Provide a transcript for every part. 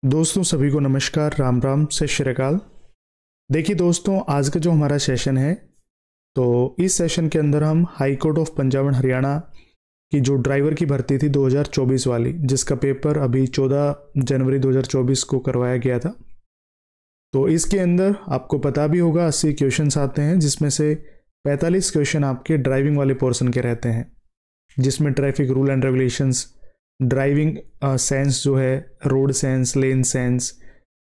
दोस्तों सभी को नमस्कार, राम राम से श्री अकाल। देखिए दोस्तों, आज का जो हमारा सेशन है, तो इस सेशन के अंदर हम high court of Punjab and Haryana की जो ड्राइवर की भर्ती थी 2024 वाली, जिसका पेपर अभी 14 जनवरी 2024 को करवाया गया था। तो इसके अंदर आपको पता भी होगा 80 क्वेश्चंस आते हैं, जिसमें से 45 क्वेश्चन आपके ड्राइविंग वाले पोर्शन के रहते हैं, जिसमें traffic rule and regulations, driving sense जो है, रोड सेंस, लेन सेंस,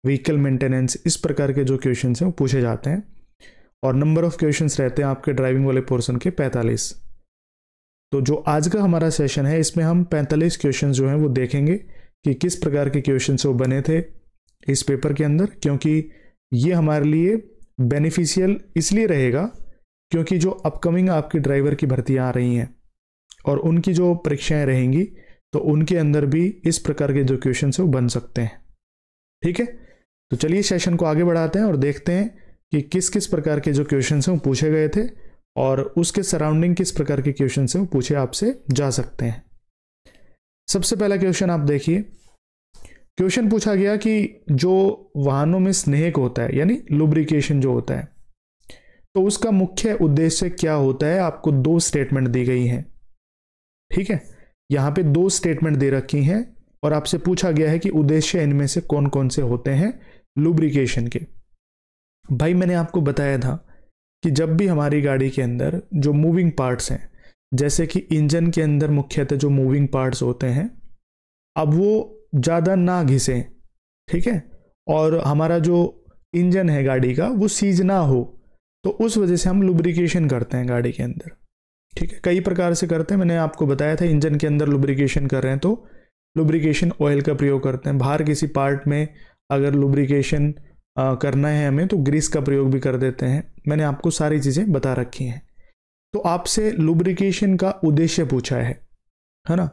व्हीकल मेंटेनेंस, इस प्रकार के जो क्वेश्चंस हैं वो पूछे जाते हैं। और नंबर ऑफ क्वेश्चंस रहते हैं आपके ड्राइविंग वाले पोर्शन के 45। तो जो आज का हमारा सेशन है, इसमें हम 45 क्वेश्चंस जो हैं वो देखेंगे कि किस प्रकार के क्वेश्चन वो बने थे इस पेपर के अंदर, क्योंकि ये हमारे लिए बेनिफिशियल इसलिए रहेगा क्योंकि जो अपकमिंग आपकी ड्राइवर की भर्तियाँ आ रही हैं और उनकी जो परीक्षाएं रहेंगी, तो उनके अंदर भी इस प्रकार के जो क्वेश्चन है वो बन सकते हैं। ठीक है, तो चलिए सेशन को आगे बढ़ाते हैं और देखते हैं कि किस किस प्रकार के जो क्वेश्चन हैं वो पूछे गए थे और उसके सराउंडिंग किस प्रकार के क्वेश्चन हैं वो पूछे आपसे जा सकते हैं। सबसे पहला क्वेश्चन आप देखिए। क्वेश्चन पूछा गया कि जो वाहनों में स्नेहक होता है, यानी लुब्रिकेशन जो होता है, तो उसका मुख्य उद्देश्य क्या होता है। आपको दो स्टेटमेंट दी गई हैं। ठीक है, यहां पे दो स्टेटमेंट दे रखी हैं और आपसे पूछा गया है कि उद्देश्य इनमें से कौन कौन से होते हैं लुब्रिकेशन के। भाई मैंने आपको बताया था कि जब भी हमारी गाड़ी के अंदर जो मूविंग पार्ट्स हैं, जैसे कि इंजन के अंदर मुख्यतः जो मूविंग पार्ट्स होते हैं, अब वो ज़्यादा ना घिसें, ठीक है, और हमारा जो इंजन है गाड़ी का वो सीज ना हो, तो उस वजह से हम लुब्रिकेशन करते हैं गाड़ी के अंदर। ठीक है, कई प्रकार से करते हैं। मैंने आपको बताया था इंजन के अंदर लुब्रिकेशन कर रहे हैं तो लुब्रिकेशन ऑयल का प्रयोग करते हैं। बाहर किसी पार्ट में अगर लुब्रिकेशन करना है हमें तो ग्रीस का प्रयोग भी कर देते हैं। मैंने आपको सारी चीज़ें बता रखी हैं। तो आपसे लुब्रिकेशन का उद्देश्य पूछा है ना,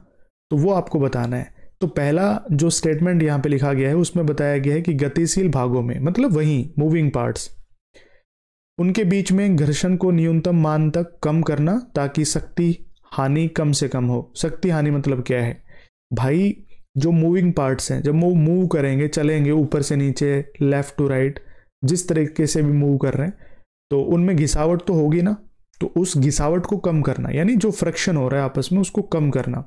तो वो आपको बताना है। तो पहला जो स्टेटमेंट यहाँ पे लिखा गया है उसमें बताया गया है कि गतिशील भागों में, मतलब वहीं मूविंग पार्ट्स, उनके बीच में घर्षण को न्यूनतम मान तक कम करना ताकि शक्ति हानि कम से कम हो। शक्ति हानि मतलब क्या है भाई, जो मूविंग पार्ट्स हैं जब वो मूव करेंगे, चलेंगे ऊपर से नीचे, लेफ्ट टू राइट, जिस तरीके से भी मूव कर रहे हैं, तो उनमें घिसावट तो होगी ना, तो उस घिसावट को कम करना, यानी जो फ्रिक्शन हो रहा है आपस में उसको कम करना,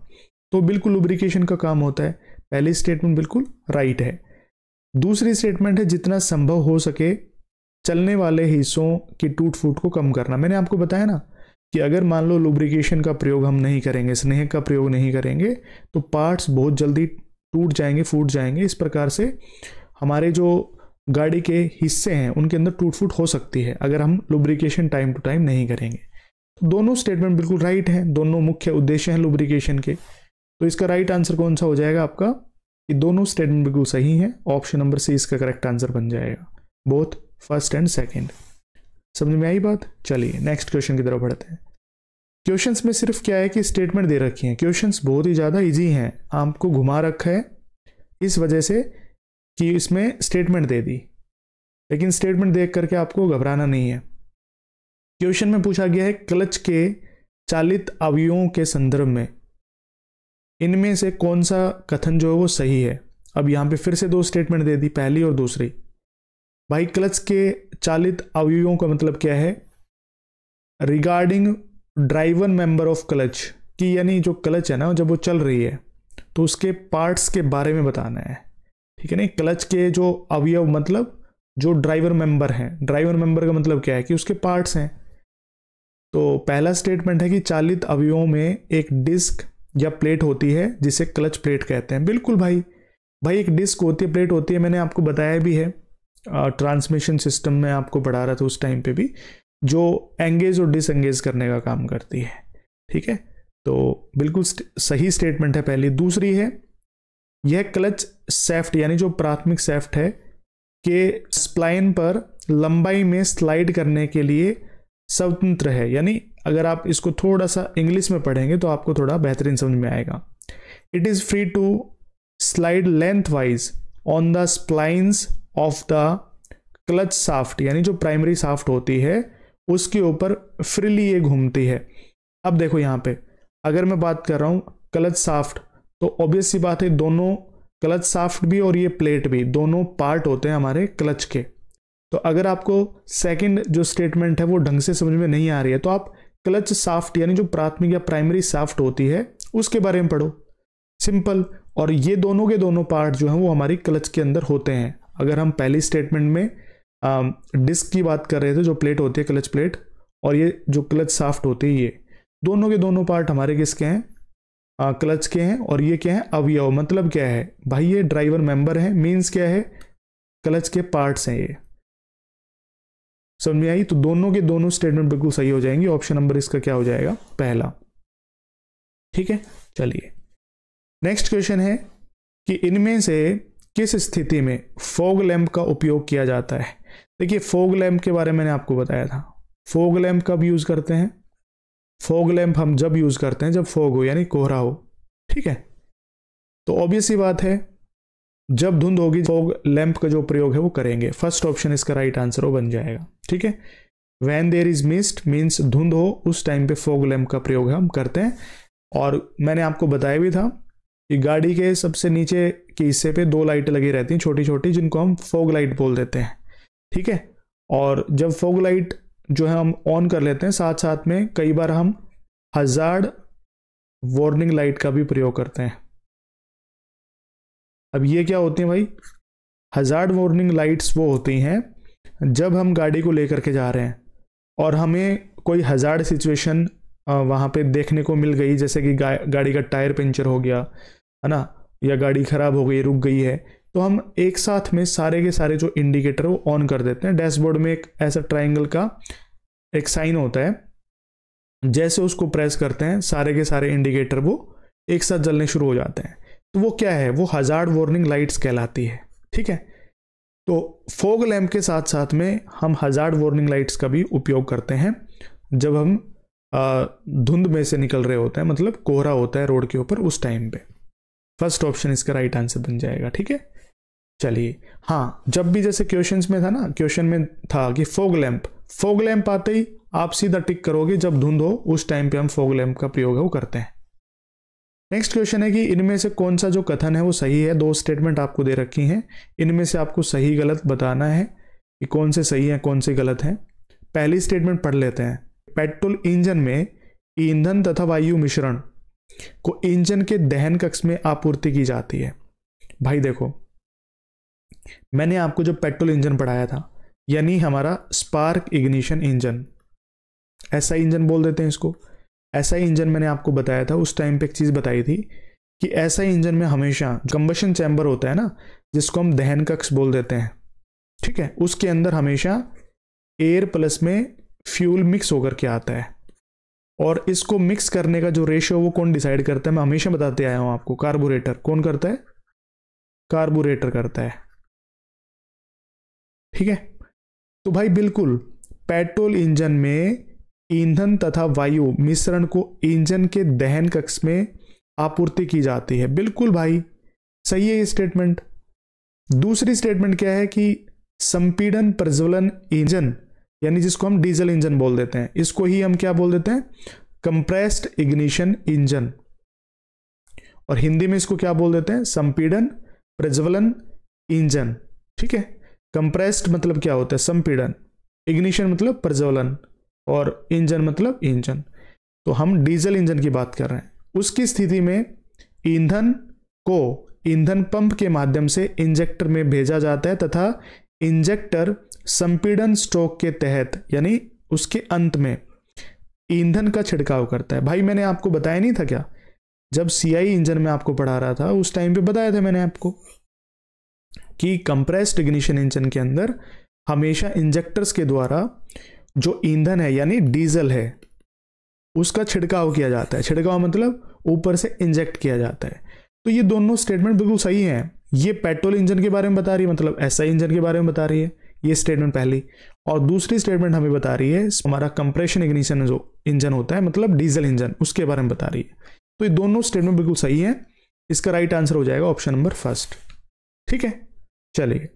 तो बिल्कुल लुब्रिकेशन का काम होता है। पहली स्टेटमेंट बिल्कुल राइट है। दूसरी स्टेटमेंट है जितना संभव हो सके चलने वाले हिस्सों की टूट फूट को कम करना। मैंने आपको बताया ना कि अगर मान लो लुब्रिकेशन का प्रयोग हम नहीं करेंगे, स्नेह का प्रयोग नहीं करेंगे, तो पार्ट्स बहुत जल्दी टूट जाएंगे, फूट जाएंगे। इस प्रकार से हमारे जो गाड़ी के हिस्से हैं उनके अंदर टूट फूट हो सकती है अगर हम लुब्रिकेशन टाइम टू टाइम नहीं करेंगे। तो दोनों स्टेटमेंट बिल्कुल राइट हैं, दोनों मुख्य उद्देश्य हैं लुब्रिकेशन के। तो इसका राइट आंसर कौन सा हो जाएगा आपका, कि दोनों स्टेटमेंट बिल्कुल सही हैं। ऑप्शन नंबर सी इसका करेक्ट आंसर बन जाएगा, बोथ फर्स्ट एंड सेकेंड। समझ में आई बात। चलिए नेक्स्ट क्वेश्चन की तरफ बढ़ते हैं। क्वेश्चंस में सिर्फ क्या है कि स्टेटमेंट दे रखी हैं। क्वेश्चंस बहुत ही ज़्यादा इजी हैं, आपको घुमा रखा है इस वजह से कि इसमें स्टेटमेंट दे दी, लेकिन स्टेटमेंट देख करके आपको घबराना नहीं है। क्वेश्चन में पूछा गया है क्लच के चालित अवयवों के संदर्भ में इनमें से कौन सा कथन जो है वो सही है। अब यहाँ पे फिर से दो स्टेटमेंट दे दी, पहली और दूसरी। भाई क्लच के चालित अवयवों का मतलब क्या है, regarding driver member of clutch की, यानी जो क्लच है ना जब वो चल रही है तो उसके पार्ट्स के बारे में बताना है। ठीक है, नहीं, क्लच के जो अवयव मतलब जो ड्राइवर मेंबर हैं, ड्राइवर मेंबर का मतलब क्या है कि उसके पार्ट्स हैं। तो पहला स्टेटमेंट है कि चालित अवयवों में एक डिस्क या प्लेट होती है जिसे क्लच प्लेट कहते हैं। बिल्कुल भाई, एक डिस्क होती है, प्लेट होती है, मैंने आपको बताया भी है ट्रांसमिशन सिस्टम में आपको पढ़ा रहा था उस टाइम पे भी, जो एंगेज और डिसएंगेज करने का काम करती है। ठीक है, तो बिल्कुल सही स्टेटमेंट है पहली। दूसरी है यह क्लच सैफ्ट, यानी जो प्राथमिक सैफ्ट है के स्प्लाइन पर लंबाई में स्लाइड करने के लिए स्वतंत्र है। यानी अगर आप इसको थोड़ा सा इंग्लिश में पढ़ेंगे तो आपको थोड़ा बेहतरीन समझ में आएगा। It is free to slide lengthwise on the splines of the clutch shaft, यानी जो प्राइमरी साफ्ट होती है उसके ऊपर फ्रीली ये घूमती है। अब देखो यहाँ पे अगर मैं बात कर रहा हूँ क्लच साफ्ट, तो ऑब्वियस सी बात है दोनों क्लच शाफ्ट भी और ये प्लेट भी दोनों पार्ट होते हैं हमारे क्लच के। तो अगर आपको सेकंड जो स्टेटमेंट है वो ढंग से समझ में नहीं आ रही है तो आप क्लच शाफ्ट यानी जो प्राथमिक या प्राइमरी शाफ्ट होती है उसके बारे में पढ़ो, सिंपल। और ये दोनों के दोनों पार्ट जो हैं वो हमारी क्लच के अंदर होते हैं। अगर हम पहली स्टेटमेंट में डिस्क की बात कर रहे थे, जो प्लेट होती है क्लच प्लेट, और ये जो क्लच शाफ्ट होती है, ये दोनों के दोनों पार्ट हमारे किसके हैं? क्लच के हैं। और ये क्या है? अवयव। मतलब क्या है भाई? ये ड्राइवर मेंबर है, मीन्स क्या है? क्लच के पार्ट्स हैं ये। समझ में आई? तो दोनों के दोनों स्टेटमेंट बिल्कुल सही हो जाएंगे। ऑप्शन नंबर इसका क्या हो जाएगा? पहला। ठीक है, चलिए नेक्स्ट क्वेश्चन है कि इनमें से किस स्थिति में फॉग लैंप का उपयोग किया जाता है? देखिए फॉग लैंप के बारे में मैंने आपको बताया था। फॉग लैंप कब यूज करते हैं? फॉग लैंप हम जब यूज करते हैं जब फॉग हो यानी कोहरा हो। ठीक है, तो ऑब्वियस सी बात है जब धुंध होगी फॉग लैंप का जो प्रयोग है वो करेंगे। फर्स्ट ऑप्शन इसका राइट आंसर वो बन जाएगा। ठीक है, when there is mist means धुंध हो, उस टाइम पे फॉग लैंप का प्रयोग हम करते हैं। और मैंने आपको बताया भी था कि गाड़ी के सबसे नीचे के हिस्से पे 2 लाइटें लगी रहती हैं छोटी छोटी, जिनको हम फॉग लाइट बोल देते हैं। ठीक है, और जब फॉग लाइट जो है हम ऑन कर लेते हैं, साथ साथ में कई बार हम हजार्ड वार्निंग लाइट का भी प्रयोग करते हैं। अब ये क्या होती हैं भाई? हजार्ड वार्निंग लाइट्स वो होती हैं जब हम गाड़ी को लेकर के जा रहे हैं और हमें कोई हजार्ड सिचुएशन वहाँ पे देखने को मिल गई, जैसे कि गाड़ी का टायर पंचर हो गया है ना, या गाड़ी खराब हो गई, रुक गई है, तो हम एक साथ में सारे के सारे जो इंडिकेटर वो ऑन कर देते हैं। डैशबोर्ड में एक ऐसा ट्राइंगल का एक साइन होता है, जैसे उसको प्रेस करते हैं सारे के सारे इंडिकेटर वो एक साथ जलने शुरू हो जाते हैं। तो वो क्या है? वो हजार्ड वार्निंग लाइट्स कहलाती है। ठीक है, तो फॉग लैंप के साथ साथ में हम हजार्ड वार्निंग लाइट्स का भी उपयोग करते हैं जब हम धुंध में से निकल रहे होते हैं, मतलब कोहरा होता है रोड के ऊपर, उस टाइम पे। फर्स्ट ऑप्शन इसका राइट आंसर बन जाएगा। ठीक है, चलिए हाँ, जब भी जैसे क्वेश्चंस में था ना, क्वेश्चन में था कि फॉग लैंप आते ही आप सीधा टिक करोगे जब धुंध हो उस टाइम पे हम फॉग लैंप का प्रयोग है वो करते हैं। नेक्स्ट क्वेश्चन है कि इनमें से कौन सा जो कथन है वो सही है? 2 स्टेटमेंट आपको दे रखी हैं, इनमें से आपको सही गलत बताना है कि कौन से सही है कौन से गलत है। पहली स्टेटमेंट पढ़ लेते हैं। पेट्रोल इंजन में ईंधन तथा वायु मिश्रण को इंजन के दहन कक्ष में आपूर्ति की जाती है। भाई देखो, मैंने आपको जो पेट्रोल इंजन पढ़ाया था, यानी हमारा स्पार्क इग्निशन इंजन, ऐसा इंजन बोल देते हैं इसको। ऐसा इंजन मैंने आपको बताया था उस टाइम पे, एक चीज बताई थी कि ऐसा इंजन में हमेशा कंबशन चैम्बर होता है ना, जिसको हम दहन कक्ष बोल देते हैं। ठीक है, उसके अंदर हमेशा एयर प्लस में फ्यूल मिक्स होकर के आता है, और इसको मिक्स करने का जो रेशियो वो कौन डिसाइड करता है? मैं हमेशा बताते आया हूं आपको, कार्बोरेटर। कौन करता है? कार्बोरेटर करता है। ठीक है, तो भाई बिल्कुल पेट्रोल इंजन में ईंधन तथा वायु मिश्रण को इंजन के दहन कक्ष में आपूर्ति की जाती है। बिल्कुल भाई सही है ये स्टेटमेंट। दूसरी स्टेटमेंट क्या है कि संपीड़न प्रज्वलन इंजन, यानी जिसको हम डीजल इंजन बोल देते हैं, इसको ही हम क्या बोल देते हैं? Compressed ignition engine. और हिंदी में इसको क्या बोल देते हैं? संपीड़न प्रज्वलन इंजन। ठीक है, कंप्रेस्ड मतलब क्या होता है? संपीड़न, इग्निशन मतलब प्रज्वलन, और इंजन मतलब इंजन। तो हम डीजल इंजन की बात कर रहे हैं। उसकी स्थिति में ईंधन को ईंधन पंप के माध्यम से इंजेक्टर में भेजा जाता है तथा इंजेक्टर संपीड़न स्ट्रोक के तहत यानी उसके अंत में ईंधन का छिड़काव करता है। भाई मैंने आपको बताया नहीं था क्या? जब सीआई इंजन में आपको पढ़ा रहा था उस टाइम पे बताया था मैंने आपको कि कंप्रेस्ड इग्निशन इंजन के अंदर हमेशा इंजेक्टर्स के द्वारा जो ईंधन है यानी डीजल है उसका छिड़काव किया जाता है। छिड़काव मतलब ऊपर से इंजेक्ट किया जाता है। तो ये दोनों स्टेटमेंट बिल्कुल सही हैं। ये पेट्रोल इंजन के बारे में बता रही है, मतलब एसआई इंजन के बारे में बता रही है ये स्टेटमेंट पहली, और दूसरी स्टेटमेंट हमें बता रही है हमारा कंप्रेशन इग्निशन जो इंजन होता है मतलब डीजल इंजन, उसके बारे में बता रही है। तो ये दोनों स्टेटमेंट बिल्कुल सही है। इसका राइट आंसर हो जाएगा ऑप्शन नंबर फर्स्ट। ठीक है, चलिए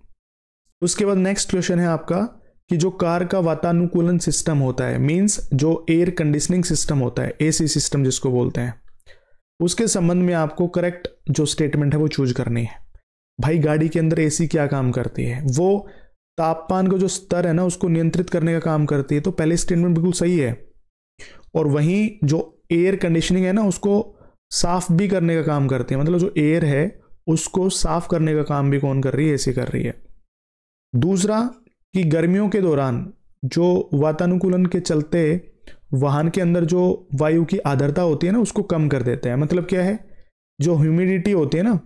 उसके बाद नेक्स्ट क्वेश्चन है आपका कि जो कार का वातानुकूलन सिस्टम होता है, मींस जो एयर कंडीशनिंग सिस्टम होता है, एसी सिस्टम जिसको बोलते हैं, उसके संबंध में आपको करेक्ट जो स्टेटमेंट है वो चूज करनी है। भाई गाड़ी के अंदर एसी क्या काम करती है, वो तापमान का जो स्तर है ना उसको नियंत्रित करने का काम करती है। तो पहले स्टेटमेंट बिल्कुल सही है। और वहीं जो एयर कंडीशनिंग है ना उसको साफ भी करने का काम करती है, मतलब जो एयर है उसको साफ करने का काम भी कौन कर रही है, एसी कर रही है। दूसरा कि गर्मियों के दौरान जो वातानुकूलन के चलते वाहन के अंदर जो वायु की आर्द्रता होती है ना उसको कम कर देते हैं। मतलब क्या है, जो ह्यूमिडिटी होती है ना,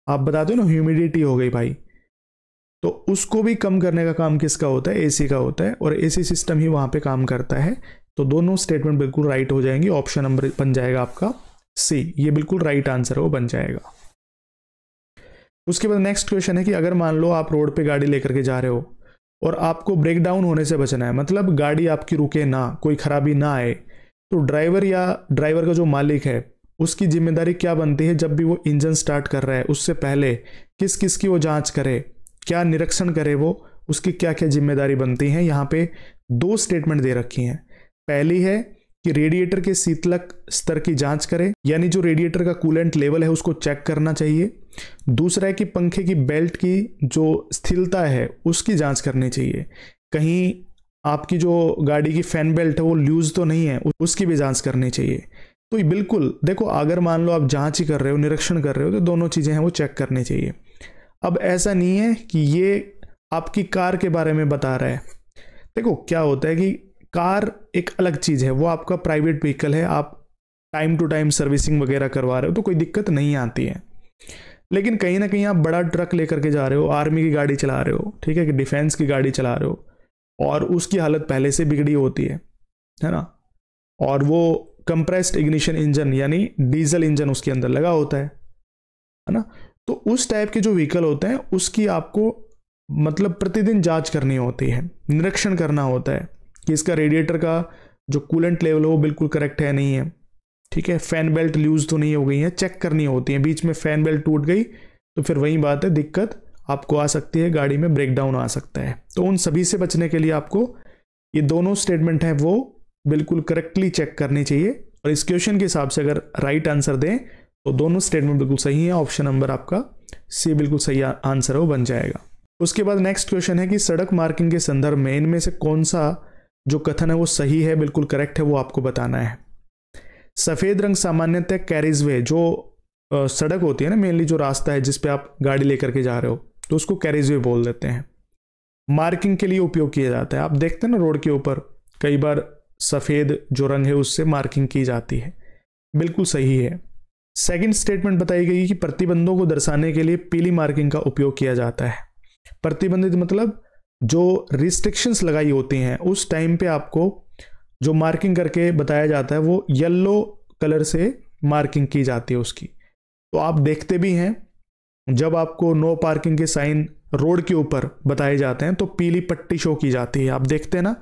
आप बताते हो ना ह्यूमिडिटी हो गई भाई, तो उसको भी कम करने का काम किसका होता है, एसी का होता है। और एसी सिस्टम ही वहां पे काम करता है। तो दोनों स्टेटमेंट बिल्कुल राइट हो जाएंगे। ऑप्शन नंबर बन जाएगा आपका सी, ये बिल्कुल राइट आंसर है, वो बन जाएगा। उसके बाद नेक्स्ट क्वेश्चन है कि अगर मान लो आप रोड पे गाड़ी लेकर के जा रहे हो और आपको ब्रेक डाउन होने से बचना है, मतलब गाड़ी आपकी रुके ना, कोई खराबी ना आए, तो ड्राइवर या ड्राइवर का जो मालिक है उसकी जिम्मेदारी क्या बनती है, जब भी वो इंजन स्टार्ट कर रहा है उससे पहले किस किस की वो जांच करे, क्या निरीक्षण करे, वो उसकी क्या क्या जिम्मेदारी बनती है। यहाँ पे दो स्टेटमेंट दे रखी हैं। पहली है कि रेडिएटर के शीतलक स्तर की जांच करे, यानी जो रेडिएटर का कूलेंट लेवल है उसको चेक करना चाहिए। दूसरा है कि पंखे की बेल्ट की जो स्थिरता है उसकी जांच करनी चाहिए, कहीं आपकी जो गाड़ी की फैन बेल्ट है वो लूज तो नहीं है, उसकी भी जांच करनी चाहिए। तो बिल्कुल देखो, अगर मान लो आप जांच ही कर रहे हो, निरीक्षण कर रहे हो, तो दोनों चीजें हैं वो चेक करनी चाहिए। अब ऐसा नहीं है कि ये आपकी कार के बारे में बता रहा है। देखो क्या होता है कि कार एक अलग चीज है, वो आपका प्राइवेट व्हीकल है, आप टाइम टू टाइम सर्विसिंग वगैरह करवा रहे हो तो कोई दिक्कत नहीं आती है। लेकिन कहीं ना कहीं आप बड़ा ट्रक लेकर के जा रहे हो, आर्मी की गाड़ी चला रहे हो, ठीक है, कि डिफेंस की गाड़ी चला रहे हो, और उसकी हालत पहले से बिगड़ी होती है ना, और वो कंप्रेस्ड इग्निशन इंजन यानी डीजल इंजन उसके अंदर लगा होता है ना। तो उस टाइप के जो व्हीकल होते हैं उसकी आपको मतलब प्रतिदिन जांच करनी होती है, निरीक्षण करना होता है कि इसका रेडिएटर का जो कूलेंट लेवल है वो बिल्कुल करेक्ट है नहीं है, ठीक है, फैन बेल्ट लूज तो नहीं हो गई है, चेक करनी होती है। बीच में फैन बेल्ट टूट गई तो फिर वही बात है, दिक्कत आपको आ सकती है, गाड़ी में ब्रेकडाउन आ सकता है। तो उन सभी से बचने के लिए आपको ये दोनों स्टेटमेंट हैं वो बिल्कुल करेक्टली चेक करनी चाहिए। और इस क्वेश्चन के हिसाब से अगर राइट आंसर दें तो दोनों स्टेटमेंट बिल्कुल सही है। ऑप्शन नंबर आपका सी बिल्कुल सही आंसर है, वो बन जाएगा। उसके बाद नेक्स्ट क्वेश्चन है कि सड़क मार्किंग के संदर्भ में इनमें से कौन सा जो कथन है वो सही है, बिल्कुल करेक्ट है, वो आपको बताना है। सफेद रंग सामान्यतः कैरिजवे, जो सड़क होती है ना, मेनली जो रास्ता है जिस पे आप गाड़ी लेकर के जा रहे हो, तो उसको कैरिजवे बोल देते हैं, मार्किंग के लिए उपयोग किया जाता है। आप देखते हैं ना रोड के ऊपर कई बार सफेद जो रंग है उससे मार्किंग की जाती है, बिल्कुल सही है। सेकंड स्टेटमेंट बताई गई कि प्रतिबंधों को दर्शाने के लिए पीली मार्किंग का उपयोग किया जाता है। प्रतिबंधित मतलब जो रिस्ट्रिक्शंस लगाई होती हैं उस टाइम पे आपको जो मार्किंग करके बताया जाता है वो येलो कलर से मार्किंग की जाती है उसकी। तो आप देखते भी हैं जब आपको नो पार्किंग के साइन रोड के ऊपर बताए जाते हैं तो पीली पट्टी शो की जाती है, आप देखते हैं ना,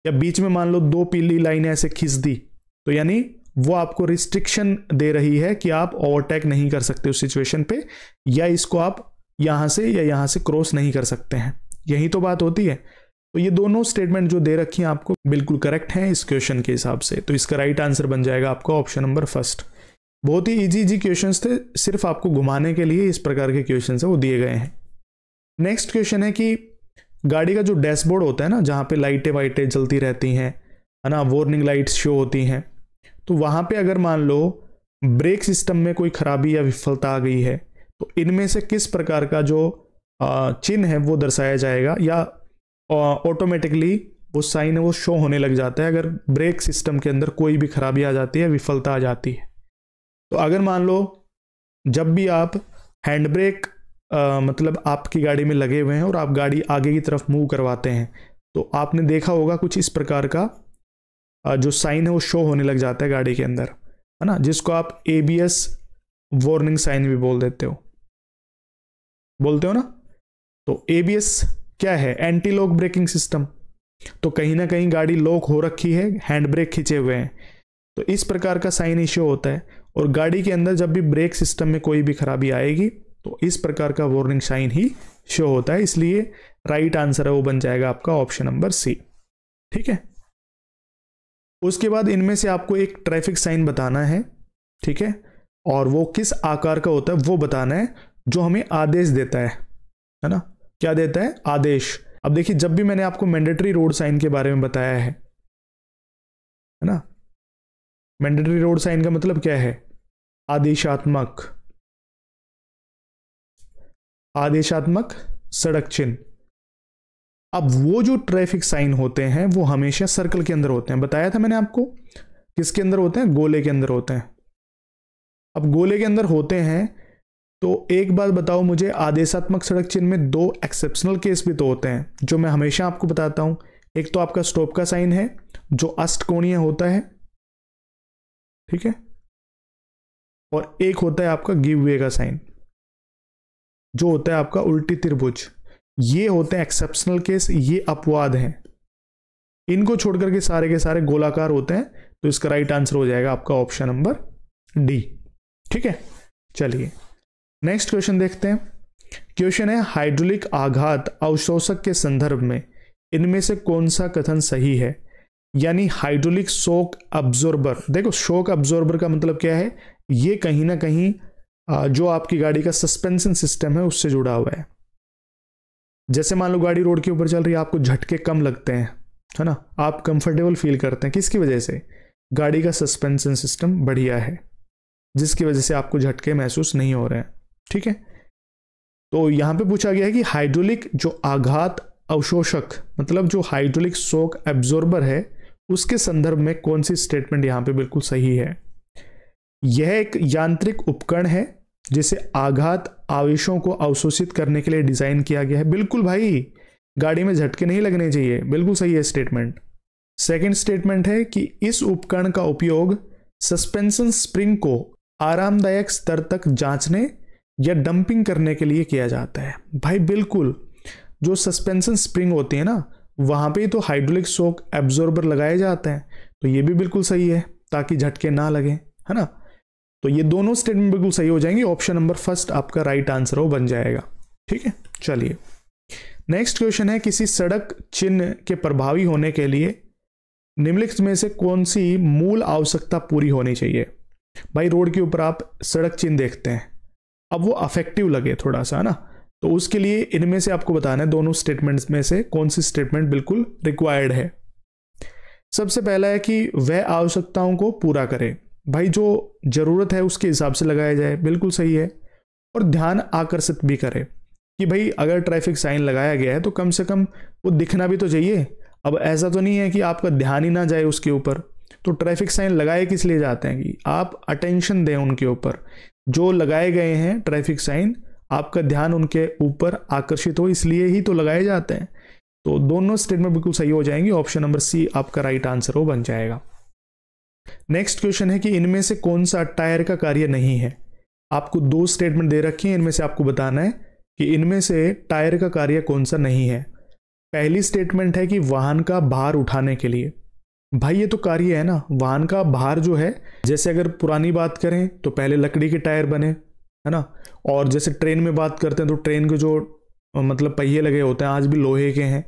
या बीच में मान लो दो पीली लाइनें ऐसे खींच दी तो यानी वो आपको रिस्ट्रिक्शन दे रही है कि आप ओवरटेक नहीं कर सकते उस सिचुएशन पे, या इसको आप यहां से या यहां से क्रॉस नहीं कर सकते हैं, यही तो बात होती है। तो ये दोनों स्टेटमेंट जो दे रखी हैं आपको बिल्कुल करेक्ट हैं इस क्वेश्चन के हिसाब से। तो इसका राइट आंसर बन जाएगा आपका ऑप्शन नंबर फर्स्ट। बहुत ही इजी क्वेश्चंस थे, सिर्फ आपको घुमाने के लिए इस प्रकार के क्वेश्चंस है वो दिए गए हैं। नेक्स्ट क्वेश्चन है कि गाड़ी का जो डैशबोर्ड होता है ना, जहां पे लाइटें वाइटें जलती रहती हैं, है ना, वार्निंग लाइट्स शो होती हैं, तो वहां पे अगर मान लो ब्रेक सिस्टम में कोई खराबी या विफलता आ गई है तो इनमें से किस प्रकार का जो चिन्ह है वो दर्शाया जाएगा, या ऑटोमेटिकली वो साइन है वो शो होने लग जाता है अगर ब्रेक सिस्टम के अंदर कोई भी खराबी आ जाती है, विफलता आ जाती है। तो अगर मान लो जब भी आप हैंड ब्रेक मतलब आपकी गाड़ी में लगे हुए हैं और आप गाड़ी आगे की तरफ मूव करवाते हैं तो आपने देखा होगा कुछ इस प्रकार का जो साइन है वो शो होने लग जाता है गाड़ी के अंदर, है ना, जिसको आप ABS वार्निंग साइन भी बोलते हो ना। तो ABS क्या है, एंटी लॉक ब्रेकिंग सिस्टम। तो कहीं ना कहीं गाड़ी लॉक हो रखी है, हैंड ब्रेक खींचे हुए हैं, तो इस प्रकार का साइन ही शो होता है। और गाड़ी के अंदर जब भी ब्रेक सिस्टम में कोई भी खराबी आएगी तो इस प्रकार का वार्निंग साइन ही शो होता है, इसलिए राइट आंसर है वो बन जाएगा आपका ऑप्शन नंबर सी। ठीक है, उसके बाद इनमें से आपको एक ट्रैफिक साइन बताना है, ठीक है, और वो किस आकार का होता है वो बताना है। जो हमें आदेश देता है ना, क्या देता है, आदेश। अब देखिए, जब भी मैंने आपको मैंडेटरी रोड साइन के बारे में बताया है ना, मैंडेटरी रोड साइन का मतलब क्या है, आदेशात्मक, आदेशात्मक सड़क चिन्ह। अब वो जो ट्रैफिक साइन होते हैं वो हमेशा सर्कल के अंदर होते हैं, बताया था मैंने आपको, किसके अंदर होते हैं, गोले के अंदर होते हैं। अब गोले के अंदर होते हैं तो एक बात बताओ मुझे, आदेशात्मक सड़क चिन्ह में दो एक्सेप्शनल केस भी तो होते हैं जो मैं हमेशा आपको बताता हूं। एक तो आपका स्टॉप का साइन है जो अष्टकोणीय होता है, ठीक है, और एक होता है आपका गिव वे का साइन जो होता है आपका उल्टी त्रिभुज। ये होते हैं एक्सेप्शनल केस, ये अपवाद हैं। इनको छोड़कर के सारे गोलाकार होते हैं, तो इसका राइट आंसर हो जाएगा आपका ऑप्शन नंबर डी। ठीक है, चलिए नेक्स्ट क्वेश्चन देखते हैं। क्वेश्चन है, हाइड्रोलिक आघात अवशोषक के संदर्भ में इनमें से कौन सा कथन सही है। यानी हाइड्रोलिक शॉक अब्जॉर्बर, देखो शॉक अब्जॉर्बर का मतलब क्या है, ये कहीं ना कहीं जो आपकी गाड़ी का सस्पेंशन सिस्टम है उससे जुड़ा हुआ है। जैसे मान लो गाड़ी रोड के ऊपर चल रही है, आपको झटके कम लगते हैं, है ना, आप कंफर्टेबल फील करते हैं, किसकी वजह से, गाड़ी का सस्पेंशन सिस्टम बढ़िया है, जिसकी वजह से आपको झटके महसूस नहीं हो रहे हैं। ठीक है, तो यहां पे पूछा गया है कि हाइड्रोलिक जो आघात अवशोषक, मतलब जो हाइड्रोलिक शॉक एब्जॉर्बर है, उसके संदर्भ में कौन सी स्टेटमेंट यहां पे बिल्कुल सही है। यह एक यांत्रिक उपकरण है जिसे आघात आवेशों को अवशोषित करने के लिए डिजाइन किया गया है। बिल्कुल भाई, गाड़ी में झटके नहीं लगने चाहिए, बिल्कुल सही है स्टेटमेंट। सेकंड स्टेटमेंट है कि इस उपकरण का उपयोग सस्पेंशन स्प्रिंग को आरामदायक स्तर तक जांचने या डंपिंग करने के लिए किया जाता है। भाई बिल्कुल, जो सस्पेंशन स्प्रिंग होती है ना, वहां पे तो हाइड्रोलिक शॉक एब्जॉर्बर लगाए जाते हैं, तो ये भी बिल्कुल सही है ताकि झटके ना लगे, है ना। तो ये दोनों स्टेटमेंट बिल्कुल सही हो जाएंगे, ऑप्शन नंबर फर्स्ट आपका राइट आंसर हो बन जाएगा। ठीक है, चलिए नेक्स्ट क्वेश्चन है, किसी सड़क चिन्ह के प्रभावी होने के लिए निम्नलिखित में से कौन सी मूल आवश्यकता पूरी होनी चाहिए। भाई रोड के ऊपर आप सड़क चिन्ह देखते हैं, अब वो अफेक्टिव लगे थोड़ा सा, है ना, तो उसके लिए इनमें से आपको बताना है दोनों स्टेटमेंट्स में से कौन सी स्टेटमेंट बिल्कुल रिक्वायर्ड है। सबसे पहला है कि वह आवश्यकताओं को पूरा करे। भाई जो जरूरत है उसके हिसाब से लगाया जाए, बिल्कुल सही है। और ध्यान आकर्षित भी करे कि भाई अगर ट्रैफिक साइन लगाया गया है तो कम से कम वो दिखना भी तो चाहिए। अब ऐसा तो नहीं है कि आपका ध्यान ही ना जाए उसके ऊपर, तो ट्रैफिक साइन लगाए किस लिए जाते हैं कि आप अटेंशन दें उनके ऊपर, जो लगाए गए हैं ट्रैफिक साइन, आपका ध्यान उनके ऊपर आकर्षित हो, इसलिए ही तो लगाए जाते हैं। तो दोनों स्टेटमेंट बिल्कुल सही हो जाएंगे, ऑप्शन नंबर सी आपका राइट आंसर हो बन जाएगा। नेक्स्ट क्वेश्चन है कि इनमें से कौन सा टायर का कार्य नहीं है। आपको दो स्टेटमेंट दे रखी है, इनमें से आपको बताना है कि इनमें से टायर का कार्य कौन सा नहीं है। पहली स्टेटमेंट है कि वाहन का भार उठाने के लिए। भाई ये तो कार्य है ना, वाहन का भार जो है, जैसे अगर पुरानी बात करें तो पहले लकड़ी के टायर बने, है ना, और जैसे ट्रेन में बात करते हैं तो ट्रेन के जो मतलब पहिए लगे होते हैं आज भी लोहे के हैं,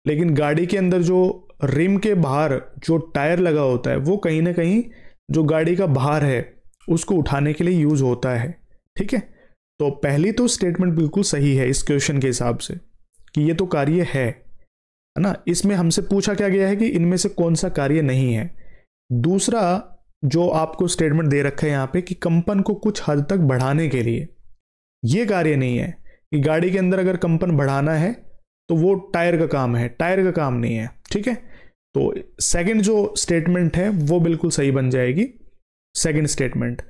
लेकिन गाड़ी के अंदर जो रिम के बाहर जो टायर लगा होता है वो कहीं ना कहीं जो गाड़ी का भार है उसको उठाने के लिए यूज होता है। ठीक है, तो पहली तो स्टेटमेंट बिल्कुल सही है इस क्वेश्चन के हिसाब से कि ये तो कार्य है ना। इसमें हमसे पूछा क्या गया है कि इनमें से कौन सा कार्य नहीं है। दूसरा जो आपको स्टेटमेंट दे रखा है यहाँ पे कि कंपन को कुछ हद तक बढ़ाने के लिए, ये कार्य नहीं है कि गाड़ी के अंदर अगर कंपन बढ़ाना है तो वो टायर का काम है, टायर का काम नहीं है। ठीक है, तो सेकंड जो स्टेटमेंट है वो बिल्कुल सही बन जाएगी, सेकंड स्टेटमेंट।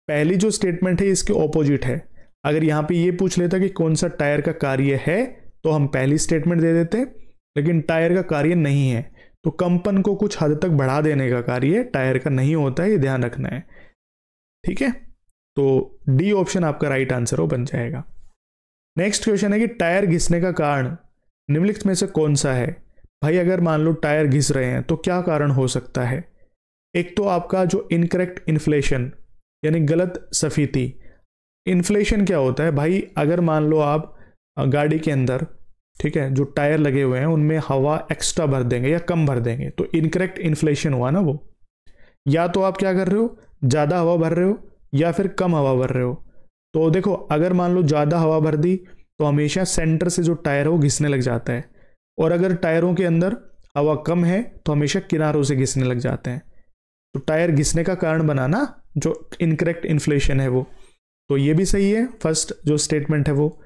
पहली जो स्टेटमेंट है इसके ऑपोजिट है। अगर यहाँ पे ये पूछ लेता कि कौन सा टायर का कार्य है तो हम पहली स्टेटमेंट दे देते, लेकिन टायर का कार्य नहीं है, तो कंपन को कुछ हद तक बढ़ा देने का कार्य टायर का नहीं होता है, ये ध्यान रखना है। ठीक है, तो डी ऑप्शन आपका राइट आंसर हो बन जाएगा। नेक्स्ट क्वेश्चन है कि टायर घिसने का कारण निम्नलिखित में से कौन सा है। भाई अगर मान लो टायर घिस रहे हैं तो क्या कारण हो सकता है। एक तो आपका जो इनकरेक्ट इन्फ्लेशन यानी गलत सफीती। इन्फ्लेशन क्या होता है भाई, अगर मान लो आप गाड़ी के अंदर, ठीक है, जो टायर लगे हुए हैं उनमें हवा एक्स्ट्रा भर देंगे या कम भर देंगे तो इनकरेक्ट इन्फ्लेशन हुआ ना वो। या तो आप क्या कर रहे हो, ज़्यादा हवा भर रहे हो या फिर कम हवा भर रहे हो, तो देखो अगर मान लो ज़्यादा हवा भर दी तो हमेशा सेंटर से जो टायर है वो घिसने लग जाता है, और अगर टायरों के अंदर हवा कम है तो हमेशा किनारों से घिसने लग जाते हैं। तो टायर घिसने का कारण बना ना जो इनकरेक्ट इन्फ्लेशन है वो। तो ये भी सही है, फर्स्ट जो स्टेटमेंट है वो।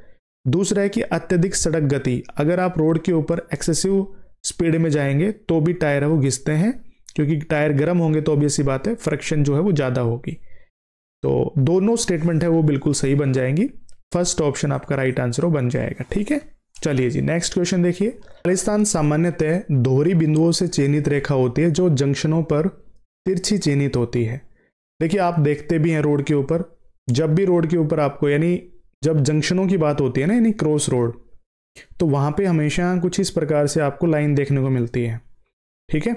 दूसरा है कि अत्यधिक सड़क गति, अगर आप रोड के ऊपर एक्सेसिव स्पीड में जाएंगे तो भी टायर है वो घिसते हैं, क्योंकि टायर गर्म होंगे तो ऑब्वियस सी बात है फ्रिक्शन जो है वो ज़्यादा होगी। तो दोनों स्टेटमेंट है वो बिल्कुल सही बन जाएंगी, फर्स्ट ऑप्शन आपका राइट आंसर बन जाएगा। ठीक है, चलिए जी नेक्स्ट क्वेश्चन देखिए। खालिस्तान सामान्यतः दोहरी बिंदुओं से चिन्हित रेखा होती है जो जंक्शनों पर तिरछी चिन्हित होती है। देखिए आप देखते भी हैं रोड के ऊपर, जब भी रोड के ऊपर आपको, यानी जब जंक्शनों की बात होती है ना, यानी क्रॉस रोड, तो वहां पे हमेशा कुछ इस प्रकार से आपको लाइन देखने को मिलती है। ठीक है,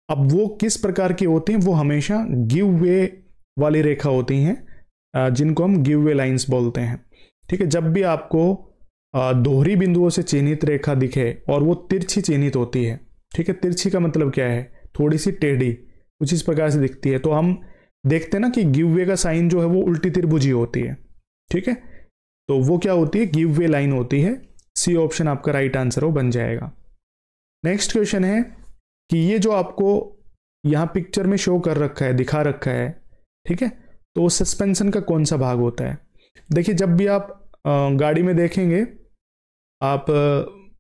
अब वो किस प्रकार की होती हैं, वो हमेशा गिव वे वाली रेखा होती हैं, जिनको हम गिव वे लाइंस बोलते हैं। ठीक है, जब भी आपको दोहरी बिंदुओं से चिन्हित रेखा दिखे और वो तिरछी चिन्हित होती है, ठीक है, तिरछी का मतलब क्या है, थोड़ी सी टेढ़ी, कुछ इस प्रकार से दिखती है, तो हम देखते हैं ना कि गिव वे का साइन जो है वो उल्टी त्रिभुजी होती है। ठीक है, तो वो क्या होती है, गिव वे लाइन होती है। सी ऑप्शन आपका राइट आंसर बन जाएगा। नेक्स्ट क्वेश्चन है कि ये जो आपको यहां पिक्चर में शो कर रखा है, दिखा रखा है, ठीक है, तो सस्पेंशन का कौन सा भाग होता है। देखिए जब भी आप गाड़ी में देखेंगे, आप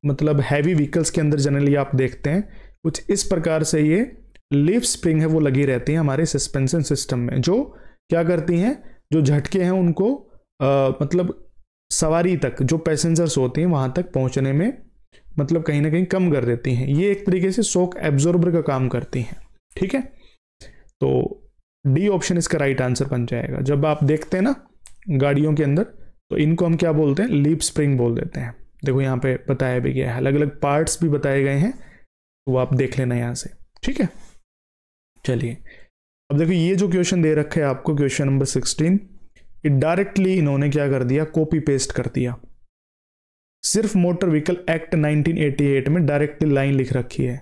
मतलब हैवी व्हीकल्स के अंदर जनरली आप देखते हैं कुछ इस प्रकार से ये लीफ स्प्रिंग है वो लगी रहती है हमारे सस्पेंशन सिस्टम में, जो क्या करती हैं, जो झटके हैं उनको मतलब सवारी तक, जो पैसेंजर्स होते हैं वहां तक पहुंचने में मतलब कहीं ना कहीं कम कर देती हैं। ये एक तरीके से शॉक एब्जॉर्बर का काम करती हैं। ठीक है, तो डी ऑप्शन इसका राइट आंसर बन जाएगा। जब आप देखते हैं ना गाड़ियों के अंदर, तो इनको हम क्या बोलते हैं, लीफ स्प्रिंग बोल देते हैं। देखो यहाँ पे बताया भी गया है, अलग अलग पार्ट्स भी बताए गए हैं, तो आप देख लेना यहाँ से। ठीक है, चलिए अब देखो ये जो क्वेश्चन दे रखा है आपको, क्वेश्चन नंबर 16, डायरेक्टली इन्होंने क्या कर दिया, कॉपी पेस्ट कर दिया। सिर्फ मोटर व्हीकल एक्ट 1988 में डायरेक्टली लाइन लिख रखी है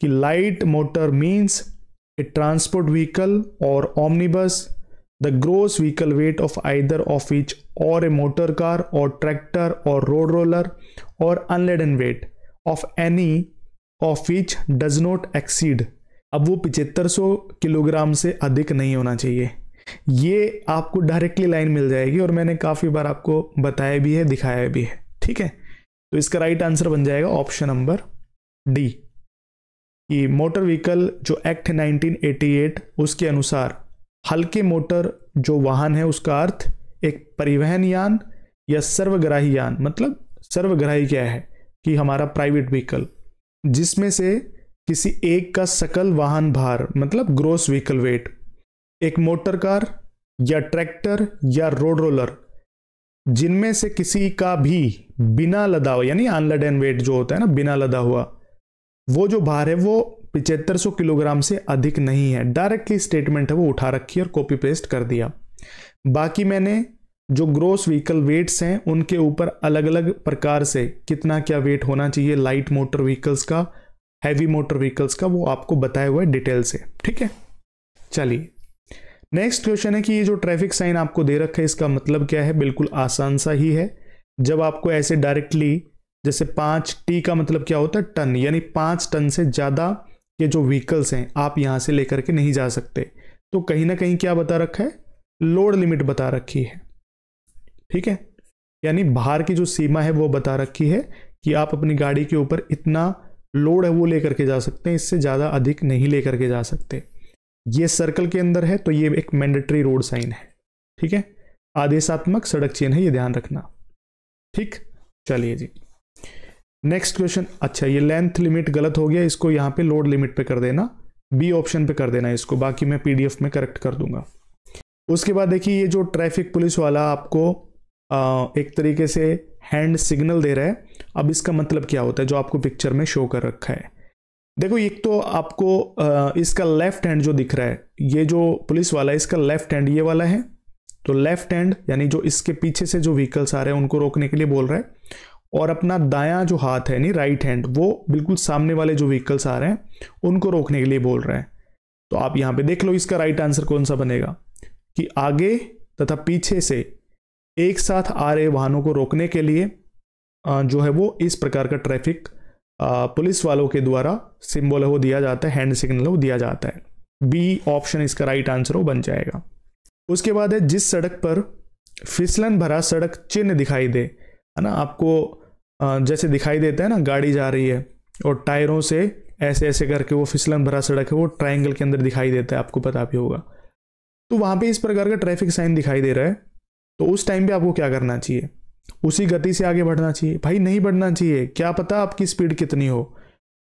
कि light motor means a transport vehicle or omnibus the gross vehicle weight of either of each or a motor car or tractor or road roller or unladen weight of any of each does not exceed. अब वो 7500 kilogram से अधिक नहीं होना चाहिए। ये आपको directly line मिल जाएगी और मैंने काफी बार आपको बताया भी है, दिखाया भी है। ठीक है, तो इसका राइट आंसर बन जाएगा ऑप्शन नंबर डी, कि मोटर व्हीकल जो एक्ट 1988 उसके अनुसार हल्के मोटर जो वाहन है उसका अर्थ एक परिवहन यान या सर्वग्राही यान, मतलब सर्वग्राही क्या है कि हमारा प्राइवेट व्हीकल जिसमें से किसी एक का सकल वाहन भार मतलब ग्रोस व्हीकल वेट, एक मोटर कार या ट्रैक्टर या रोड रोलर जिनमें से किसी का भी बिना लदा हुआ, यानी अनलडेन वेट जो होता है ना, बिना लदा हुआ, वो जो भार है वो 7500 किलोग्राम से अधिक नहीं है। डायरेक्टली स्टेटमेंट है वो उठा रखी और कॉपी पेस्ट कर दिया। बाकी मैंने जो ग्रोस व्हीकल वेट्स हैं उनके ऊपर अलग अलग प्रकार से कितना क्या वेट होना चाहिए लाइट मोटर व्हीकल्स का, हैवी मोटर व्हीकल्स का, वो आपको बताया हुआ है डिटेल से। ठीक है, चलिए नेक्स्ट क्वेश्चन है कि ये जो ट्रैफिक साइन आपको दे रखा है इसका मतलब क्या है। बिल्कुल आसान सा ही है। जब आपको ऐसे डायरेक्टली, जैसे 5T का मतलब क्या होता है, टन, यानी 5 टन से ज्यादा के जो व्हीकल्स हैं आप यहां से लेकर के नहीं जा सकते, तो कहीं ना कहीं क्या बता रखा है, लोड लिमिट बता रखी है। ठीक है, यानी भार की जो सीमा है वो बता रखी है कि आप अपनी गाड़ी के ऊपर इतना लोड है वो लेकर के जा सकते हैं, इससे ज्यादा अधिक नहीं लेकर के जा सकते। ये सर्कल के अंदर है तो ये एक मैंडेटरी रोड साइन है। ठीक है, आदेशात्मक सड़क चिन्ह है, ये ध्यान रखना। ठीक, चलिए जी नेक्स्ट क्वेश्चन। अच्छा ये लेंथ लिमिट गलत हो गया, इसको यहां पे लोड लिमिट पे कर देना, बी ऑप्शन पे कर देना इसको, बाकी मैं पीडीएफ में करेक्ट कर दूंगा। उसके बाद देखिए ये जो ट्रैफिक पुलिस वाला आपको एक तरीके से हैंड सिग्नल दे रहा है। अब इसका मतलब क्या होता है जो आपको पिक्चर में शो कर रखा है। देखो एक तो आपको इसका लेफ्ट हैंड जो दिख रहा है, ये जो पुलिस वाला है इसका लेफ्ट हैंड ये वाला है, तो लेफ्ट हैंड यानी जो इसके पीछे से जो व्हीकल्स आ रहे हैं उनको रोकने के लिए बोल रहा है, और अपना दायां जो हाथ है यानी राइट हैंड वो बिल्कुल सामने वाले जो व्हीकल्स आ रहे हैं उनको रोकने के लिए बोल रहा है। तो आप यहां पे देख लो इसका राइट आंसर कौन सा बनेगा कि आगे तथा पीछे से एक साथ आ रहे वाहनों को रोकने के लिए जो है वो इस प्रकार का ट्रैफिक पुलिस वालों के द्वारा सिंबल है वो दिया जाता है, हैंड सिग्नल वो दिया जाता है। बी ऑप्शन इसका राइट आंसर वो बन जाएगा। उसके बाद है जिस सड़क पर फिसलन भरा सड़क चिन्ह दिखाई दे, है ना, आपको जैसे दिखाई देता है ना, गाड़ी जा रही है और टायरों से ऐसे ऐसे करके वो फिसलन भरा सड़क है वो ट्रायंगल के अंदर दिखाई देता है, आपको पता भी होगा। तो वहां पे इस प्रकार का ट्रैफिक साइन दिखाई दे रहा है, तो उस टाइम पे आपको क्या करना चाहिए? उसी गति से आगे बढ़ना चाहिए? भाई नहीं बढ़ना चाहिए, क्या पता आपकी स्पीड कितनी हो,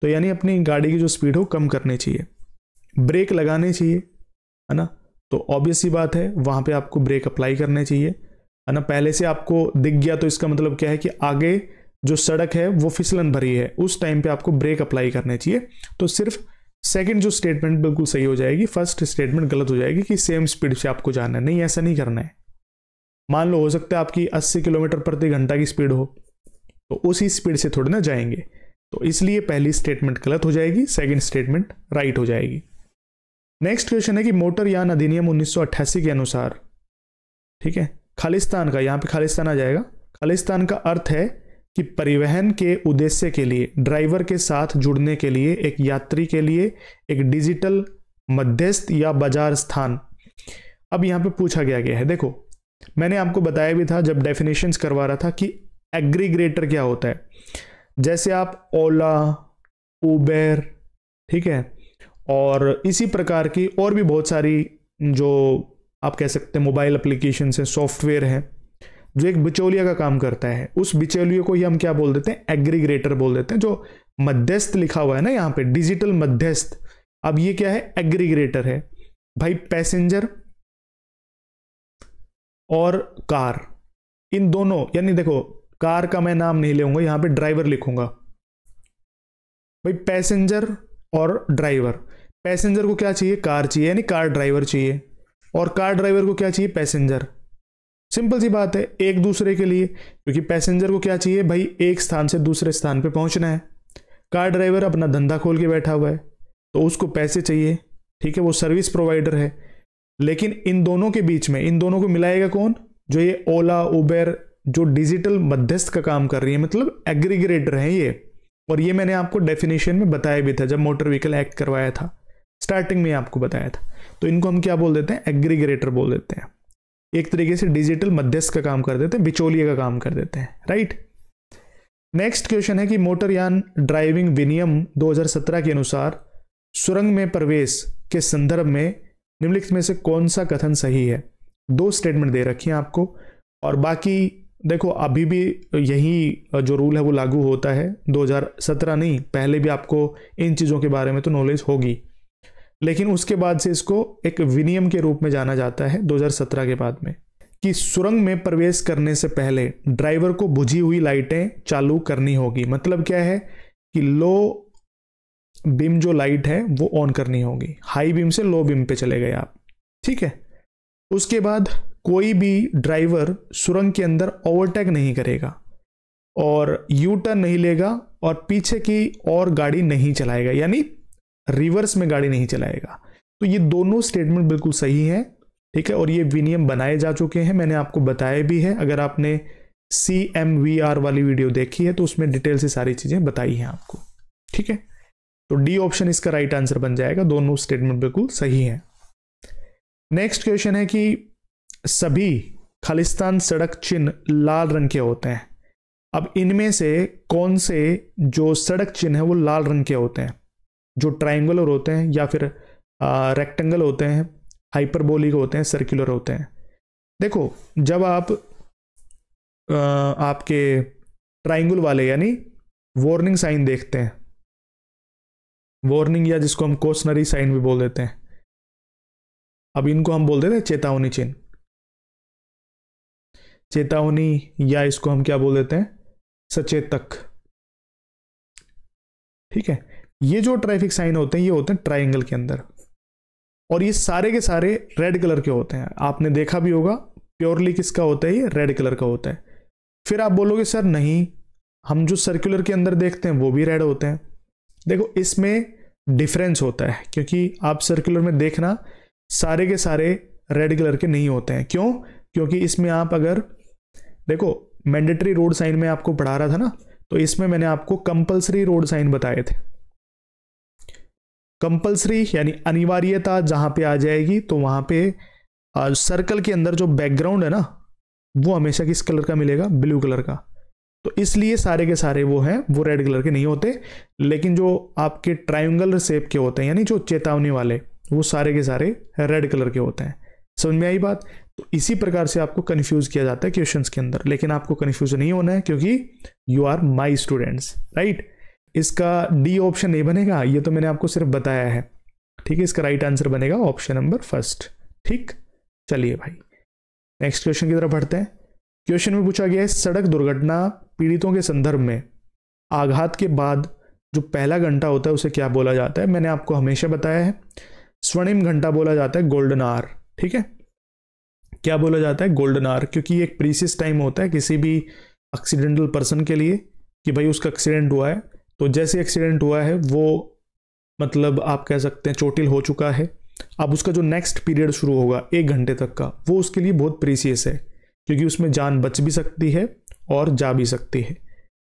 तो यानी अपनी गाड़ी की जो स्पीड हो कम करनी चाहिए, ब्रेक लगाने चाहिए, है ना। तो ऑब्वियस सी बात है वहां पे आपको ब्रेक अप्लाई करने चाहिए, है ना। पहले से आपको दिख गया तो इसका मतलब क्या है कि आगे जो सड़क है वो फिसलन भरी है, उस टाइम पे आपको ब्रेक अप्लाई करने चाहिए। तो सिर्फ सेकंड जो स्टेटमेंट बिल्कुल सही हो जाएगी, फर्स्ट स्टेटमेंट गलत हो जाएगी कि सेम स्पीड से आपको जाना है। नहीं, ऐसा नहीं करना है। मान लो हो सकता है आपकी 80 किलोमीटर प्रति घंटा की स्पीड हो, तो उसी स्पीड से थोड़ी ना जाएंगे, तो इसलिए पहली स्टेटमेंट गलत हो जाएगी, सेकंड स्टेटमेंट राइट हो जाएगी। नेक्स्ट क्वेश्चन है कि मोटर यान अधिनियम 1988 के अनुसार, ठीक है, खालिस्तान का, यहां पे खालिस्तान आ जाएगा। खालिस्तान का अर्थ है कि परिवहन के उद्देश्य के लिए ड्राइवर के साथ जुड़ने के लिए एक यात्री के लिए एक डिजिटल मध्यस्थ या बाजार स्थान। अब यहां पे पूछा गया है, देखो मैंने आपको बताया भी था जब डेफिनेशंस करवा रहा था कि एग्रीग्रेटर क्या होता है। जैसे आप ओला, उबेर, ठीक है, और इसी प्रकार की और भी बहुत सारी जो आप कह सकते हैं मोबाइल एप्लीकेशन है, सॉफ्टवेयर है, जो एक बिचौलिया का काम करता है, उस बिचौलिए को ही हम क्या बोल देते हैं? एग्रीग्रेटर बोल देते हैं। जो मध्यस्थ लिखा हुआ है ना यहाँ पे, डिजिटल मध्यस्थ, अब ये क्या है? एग्रीग्रेटर है। भाई पैसेंजर और कार, इन दोनों, यानी देखो कार का मैं नाम नहीं लूंगा, यहां पे ड्राइवर लिखूंगा। भाई पैसेंजर और ड्राइवर, पैसेंजर को क्या चाहिए? कार चाहिए, यानी कार ड्राइवर चाहिए, और कार ड्राइवर को क्या चाहिए? पैसेंजर। सिंपल सी बात है, एक दूसरे के लिए, क्योंकि पैसेंजर को क्या चाहिए? भाई एक स्थान से दूसरे स्थान पे पहुंचना है। कार ड्राइवर अपना धंधा खोल के बैठा हुआ है, तो उसको पैसे चाहिए, ठीक है, वो सर्विस प्रोवाइडर है। लेकिन इन दोनों के बीच में, इन दोनों को मिलाएगा कौन? जो ये ओला, उबेर, जो डिजिटल मध्यस्थ का काम कर रही है, मतलब एग्रीग्रेटर है ये। और ये मैंने आपको डेफिनेशन में बताया भी था जब मोटर व्हीकल एक्ट करवाया था, स्टार्टिंग में आपको बताया था। तो इनको हम क्या बोल देते हैं? एग्रीग्रेटर बोल देते हैं। एक तरीके से डिजिटल मध्यस्थ का काम कर देते हैं, बिचौलिए का काम कर देते हैं, राइट। नेक्स्ट क्वेश्चन है कि मोटरयान ड्राइविंग विनियम 2017 के अनुसार सुरंग में प्रवेश के संदर्भ में निम्नलिखित में से कौन सा कथन सही है? दो स्टेटमेंट दे रखी हैं आपको, और बाकी देखो अभी भी यही जो रूल है वो लागू होता है। 2017 नहीं, पहले भी आपको इन चीज़ों के बारे में तो नॉलेज होगी, लेकिन उसके बाद से इसको एक विनियम के रूप में जाना जाता है 2017 के बाद में, कि सुरंग में प्रवेश करने से पहले ड्राइवर को बुझी हुई लाइटें चालू करनी होगी। मतलब क्या है कि लो बीम जो लाइट है वो ऑन करनी होगी, हाई बीम से लो बीम पे चले गए आप, ठीक है। उसके बाद कोई भी ड्राइवर सुरंग के अंदर ओवरटेक नहीं करेगा और यू टर्न नहीं लेगा और पीछे की और गाड़ी नहीं चलाएगा, यानी रिवर्स में गाड़ी नहीं चलाएगा। तो ये दोनों स्टेटमेंट बिल्कुल सही है, ठीक है, और ये विनियम बनाए जा चुके हैं, मैंने आपको बताया भी है। अगर आपने CMVR वाली वीडियो देखी है तो उसमें डिटेल से सारी चीजें बताई हैं आपको, ठीक है। तो डी ऑप्शन इसका राइट आंसर बन जाएगा, दोनों स्टेटमेंट बिल्कुल सही है। नेक्स्ट क्वेश्चन है कि सभी खालिस्तान सड़क चिन्ह लाल रंग के होते हैं। अब इनमें से कौन से जो सड़क चिन्ह है वो लाल रंग के होते हैं? जो ट्रायंगुलर होते हैं या फिर रेक्टेंगल होते हैं, हाइपरबोलिक होते हैं, सर्कुलर होते हैं। देखो जब आप आपके ट्रायंगल वाले यानी वार्निंग साइन देखते हैं, वार्निंग या जिसको हम कॉशनरी साइन भी बोल देते हैं, अब इनको हम बोल देते हैं चेतावनी चिन्ह, चेतावनी, या इसको हम क्या बोल देते हैं? सचेतक, ठीक है। ये जो ट्रैफिक साइन होते हैं ये होते हैं ट्रायंगल के अंदर, और ये सारे के सारे रेड कलर के होते हैं। आपने देखा भी होगा प्योरली किसका होता है? ये रेड कलर का होता है। फिर आप बोलोगे सर नहीं, हम जो सर्कुलर के अंदर देखते हैं वो भी रेड होते हैं। देखो इसमें डिफरेंस होता है, क्योंकि आप सर्कुलर में देखना सारे के सारे रेड कलर के नहीं होते हैं। क्यों? क्योंकि इसमें आप अगर देखो मैंडेटरी रोड साइन में आपको पढ़ा रहा था ना, तो इसमें मैंने आपको कंपलसरी रोड साइन बताए थे। कंपलसरी यानी अनिवार्यता जहां पे आ जाएगी तो वहां पे सर्कल के अंदर जो बैकग्राउंड है ना वो हमेशा किस कलर का मिलेगा, ब्लू कलर का। तो इसलिए सारे के सारे वो हैं वो रेड कलर के नहीं होते, लेकिन जो आपके ट्रायंगुलर शेप के होते हैं यानी जो चेतावनी वाले वो सारे के सारे रेड कलर के होते हैं। समझ में आई बात? तो इसी प्रकार से आपको कंफ्यूज किया जाता है क्वेश्चंस के अंदर, लेकिन आपको कंफ्यूज नहीं होना है क्योंकि you are my students, right. इसका डी ऑप्शन नहीं बनेगा, ये तो मैंने आपको सिर्फ बताया है, ठीक है। इसका राइट आंसर बनेगा ऑप्शन नंबर फर्स्ट, ठीक। चलिए भाई नेक्स्ट क्वेश्चन की तरफ बढ़ते हैं। क्वेश्चन में पूछा गया है सड़क दुर्घटना पीड़ितों के संदर्भ में आघात के बाद जो पहला घंटा होता है उसे क्या बोला जाता है। मैंने आपको हमेशा बताया है स्वर्णिम घंटा बोला जाता है, गोल्डन आवर, ठीक है। क्या बोला जाता है? गोल्डन आवर, क्योंकि एक प्रीसियस टाइम होता है किसी भी एक्सीडेंटल पर्सन के लिए कि भाई उसका एक्सीडेंट हुआ है, तो जैसे एक्सीडेंट हुआ है वो मतलब आप कह सकते हैं चोटिल हो चुका है, अब उसका जो नेक्स्ट पीरियड शुरू होगा 1 घंटे तक का, वो उसके लिए बहुत प्रीसियस है क्योंकि उसमें जान बच भी सकती है और जा भी सकती है,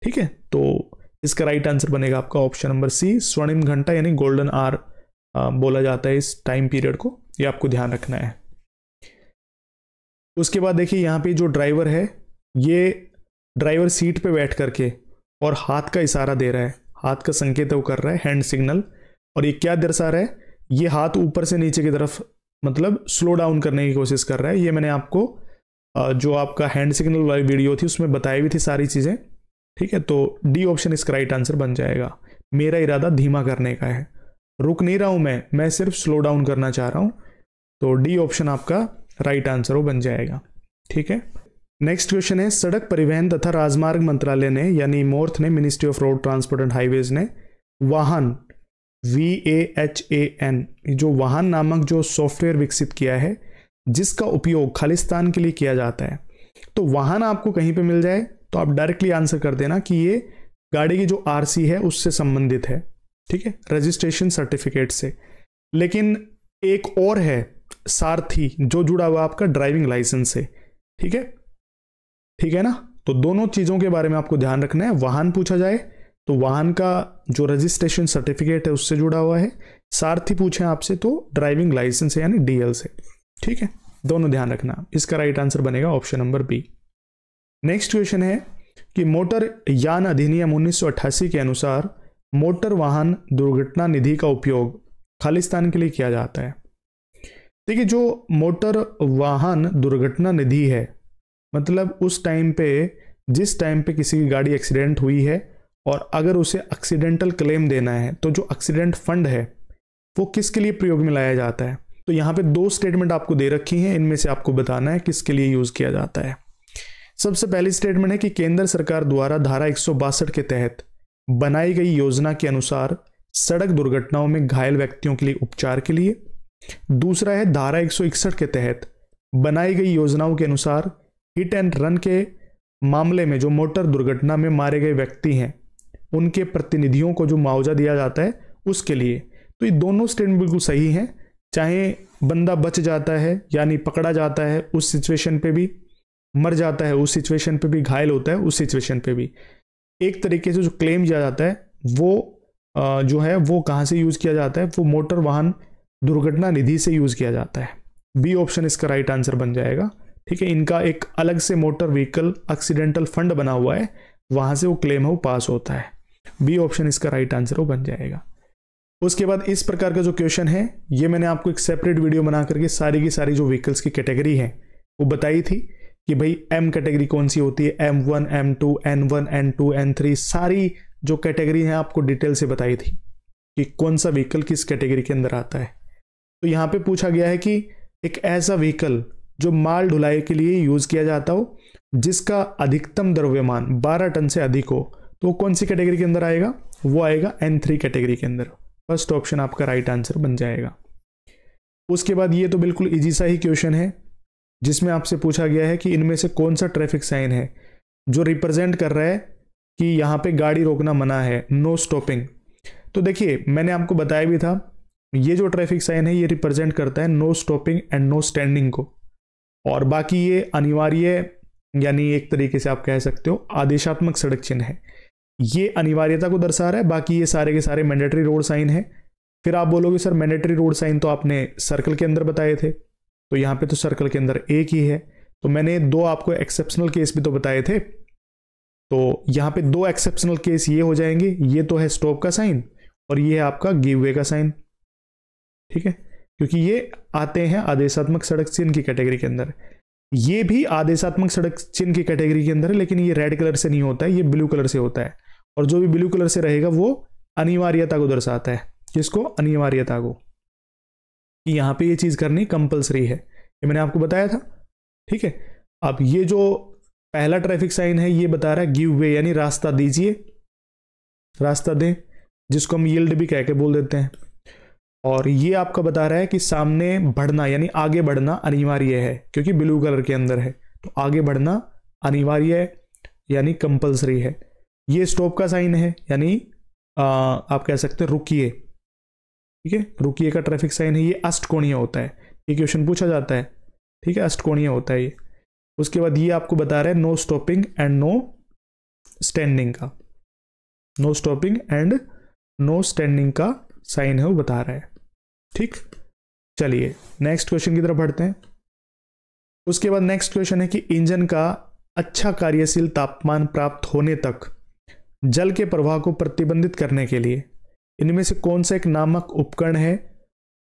ठीक है। तो इसका राइट आंसर बनेगा आपका ऑप्शन नंबर सी, स्वर्णिम घंटा यानी गोल्डन आवर बोला जाता है इस टाइम पीरियड को, ये आपको ध्यान रखना है। उसके बाद देखिए यहाँ पे जो ड्राइवर है, ये ड्राइवर सीट पे बैठ करके और हाथ का इशारा दे रहा है, हाथ का संकेत वो कर रहा है, हैंड सिग्नल। और ये क्या दर्शा रहा है? ये हाथ ऊपर से नीचे की तरफ मतलब स्लो डाउन करने की कोशिश कर रहा है। ये मैंने आपको जो आपका हैंड सिग्नल वाली वीडियो थी उसमें बताई भी थी सारी चीज़ें, ठीक है। तो डी ऑप्शन इसका राइट आंसर बन जाएगा। मेरा इरादा धीमा करने का है, रुक नहीं रहा हूं मैं सिर्फ स्लो डाउन करना चाह रहा हूं। तो डी ऑप्शन आपका राइट आंसर वो बन जाएगा, ठीक है। नेक्स्ट क्वेश्चन है सड़क परिवहन तथा राजमार्ग मंत्रालय ने यानी मोर्थ ने, ministry of road transport and highways ने वाहन VAHAN जो वाहन नामक जो सॉफ्टवेयर विकसित किया है जिसका उपयोग खालिस्तान के लिए किया जाता है। तो वाहन आपको कहीं पे मिल जाए तो आप डायरेक्टली आंसर कर देना कि ये गाड़ी की जो RC है उससे संबंधित है, ठीक है, रजिस्ट्रेशन सर्टिफिकेट से। लेकिन एक और है सारथी जो जुड़ा हुआ आपका ड्राइविंग लाइसेंस से, ठीक है, ठीक है ना। तो दोनों चीजों के बारे में आपको ध्यान रखना है। वाहन पूछा जाए तो वाहन का जो रजिस्ट्रेशन सर्टिफिकेट है उससे जुड़ा हुआ है, सारथी पूछे आपसे तो ड्राइविंग लाइसेंस है यानी DL से, ठीक है। दोनों ध्यान रखना। इसका राइट आंसर बनेगा option number B. Next question है कि मोटर यान अधिनियम 1988 के अनुसार मोटर वाहन दुर्घटना निधि का उपयोग खालिस्तान के लिए किया जाता है। देखिए जो मोटर वाहन दुर्घटना निधि है मतलब उस टाइम पे जिस टाइम पे किसी की गाड़ी एक्सीडेंट हुई है और अगर उसे एक्सीडेंटल क्लेम देना है तो जो एक्सीडेंट फंड है वो किसके लिए प्रयोग में लाया जाता है। तो यहाँ पे 2 स्टेटमेंट आपको दे रखी हैं, इनमें से आपको बताना है किसके लिए यूज किया जाता है। सबसे पहली स्टेटमेंट है कि केंद्र सरकार द्वारा धारा 162 के तहत बनाई गई योजना के अनुसार सड़क दुर्घटनाओं में घायल व्यक्तियों के लिए उपचार के लिए। दूसरा है धारा 161 के तहत बनाई गई योजनाओं के अनुसार हिट एंड रन के मामले में जो मोटर दुर्घटना में मारे गए व्यक्ति हैं उनके प्रतिनिधियों को जो मुआवजा दिया जाता है उसके लिए। तो ये दोनों स्टेटमेंट बिल्कुल सही हैं, चाहे बंदा बच जाता है यानी पकड़ा जाता है उस सिचुएशन पे भी, मर जाता है उस सिचुएशन पे भी, घायल होता है उस सिचुएशन पे भी, एक तरीके से जो क्लेम किया जाता है वो जो है वो कहाँ से यूज किया जाता है, वो मोटर वाहन दुर्घटना निधि से यूज किया जाता है। बी ऑप्शन इसका राइट आंसर बन जाएगा, ठीक है। इनका एक अलग से मोटर व्हीकल एक्सीडेंटल फंड बना हुआ है, वहां से वो क्लेम है वो पास होता है। बी ऑप्शन इसका राइट आंसर वो बन जाएगा। उसके बाद इस प्रकार का जो क्वेश्चन है ये मैंने आपको एक सेपरेट वीडियो बना करके सारी की सारी जो व्हीकल्स की कैटेगरी है वो बताई थी कि भाई M कैटेगरी कौन सी होती है, M1, M2, N1, N2, N3, सारी जो कैटेगरी है आपको डिटेल से बताई थी कि कौन सा व्हीकल किस कैटेगरी के अंदर आता है। तो यहाँ पे पूछा गया है कि एक ऐसा व्हीकल जो माल ढुलाई के लिए यूज किया जाता हो जिसका अधिकतम द्रव्यमान 12 टन से अधिक हो, तो कौन सी कैटेगरी के अंदर आएगा? वो आएगा N3 कैटेगरी के अंदर। फर्स्ट ऑप्शन आपका राइट आंसर बन जाएगा। उसके बाद ये तो बिल्कुल इजी सा ही क्वेश्चन है जिसमें आपसे पूछा गया है कि इनमें से कौन सा ट्रैफिक साइन है जो रिप्रेजेंट कर रहा है कि यहाँ पे गाड़ी रोकना मना है, नो स्टॉपिंग। तो देखिए मैंने आपको बताया भी था ये जो ट्रैफिक साइन है ये रिप्रेजेंट करता है no stopping and no standing को, और बाकी ये अनिवार्य यानी एक तरीके से आप कह सकते हो आदेशात्मक सड़क चिन्ह है। ये अनिवार्यता को दर्शा रहा है, बाकी ये सारे के सारे मैंडेटरी रोड साइन है। फिर आप बोलोगे सर मैंडेटरी रोड साइन तो आपने सर्कल के अंदर बताए थे, तो यहाँ पे तो सर्कल के अंदर एक ही है। तो मैंने दो आपको एक्सेप्शनल केस भी तो बताए थे, तो यहाँ पे दो एक्सेप्शनल केस ये हो जाएंगे, ये तो है स्टॉप का साइन और ये है आपका गिव वे का साइन, ठीक है, क्योंकि ये आते हैं आदेशात्मक सड़क चिन्ह की कैटेगरी के अंदर। ये भी आदेशात्मक सड़क चिन्ह की कैटेगरी के अंदर है, लेकिन ये रेड कलर से नहीं होता है, ये ब्लू कलर से होता है। और जो भी ब्लू कलर से रहेगा वो अनिवार्यता को दर्शाता है। किसको? अनिवार्यता को, कि यहां पे ये चीज करनी कंपलसरी है, ये मैंने आपको बताया था, ठीक है। अब ये जो पहला ट्रैफिक साइन है ये बता रहा है गिव वे, यानी रास्ता दीजिए, रास्ता दें, जिसको हम यील्ड भी कह के बोल देते हैं। और ये आपका बता रहा है कि सामने बढ़ना यानी आगे बढ़ना अनिवार्य है, क्योंकि ब्लू कलर के अंदर है, तो आगे बढ़ना अनिवार्य है यानी कंपलसरी है। ये स्टॉप का साइन है, यानी आप कह सकते हैं रुकिए, ठीक है, रुकिए का ट्रैफिक साइन है। ये अष्टकोणीय होता है, ये क्वेश्चन पूछा जाता है, ठीक है, अष्टकोणीय होता है ये। उसके बाद ये आपको बता रहा है no stopping and no standing का, no stopping and no standing का साइन है वो बता रहा है, ठीक। चलिए नेक्स्ट क्वेश्चन की तरफ बढ़ते हैं। उसके बाद नेक्स्ट क्वेश्चन है कि इंजन का अच्छा कार्यशील तापमान प्राप्त होने तक जल के प्रवाह को प्रतिबंधित करने के लिए इनमें से कौन सा एक नामक उपकरण है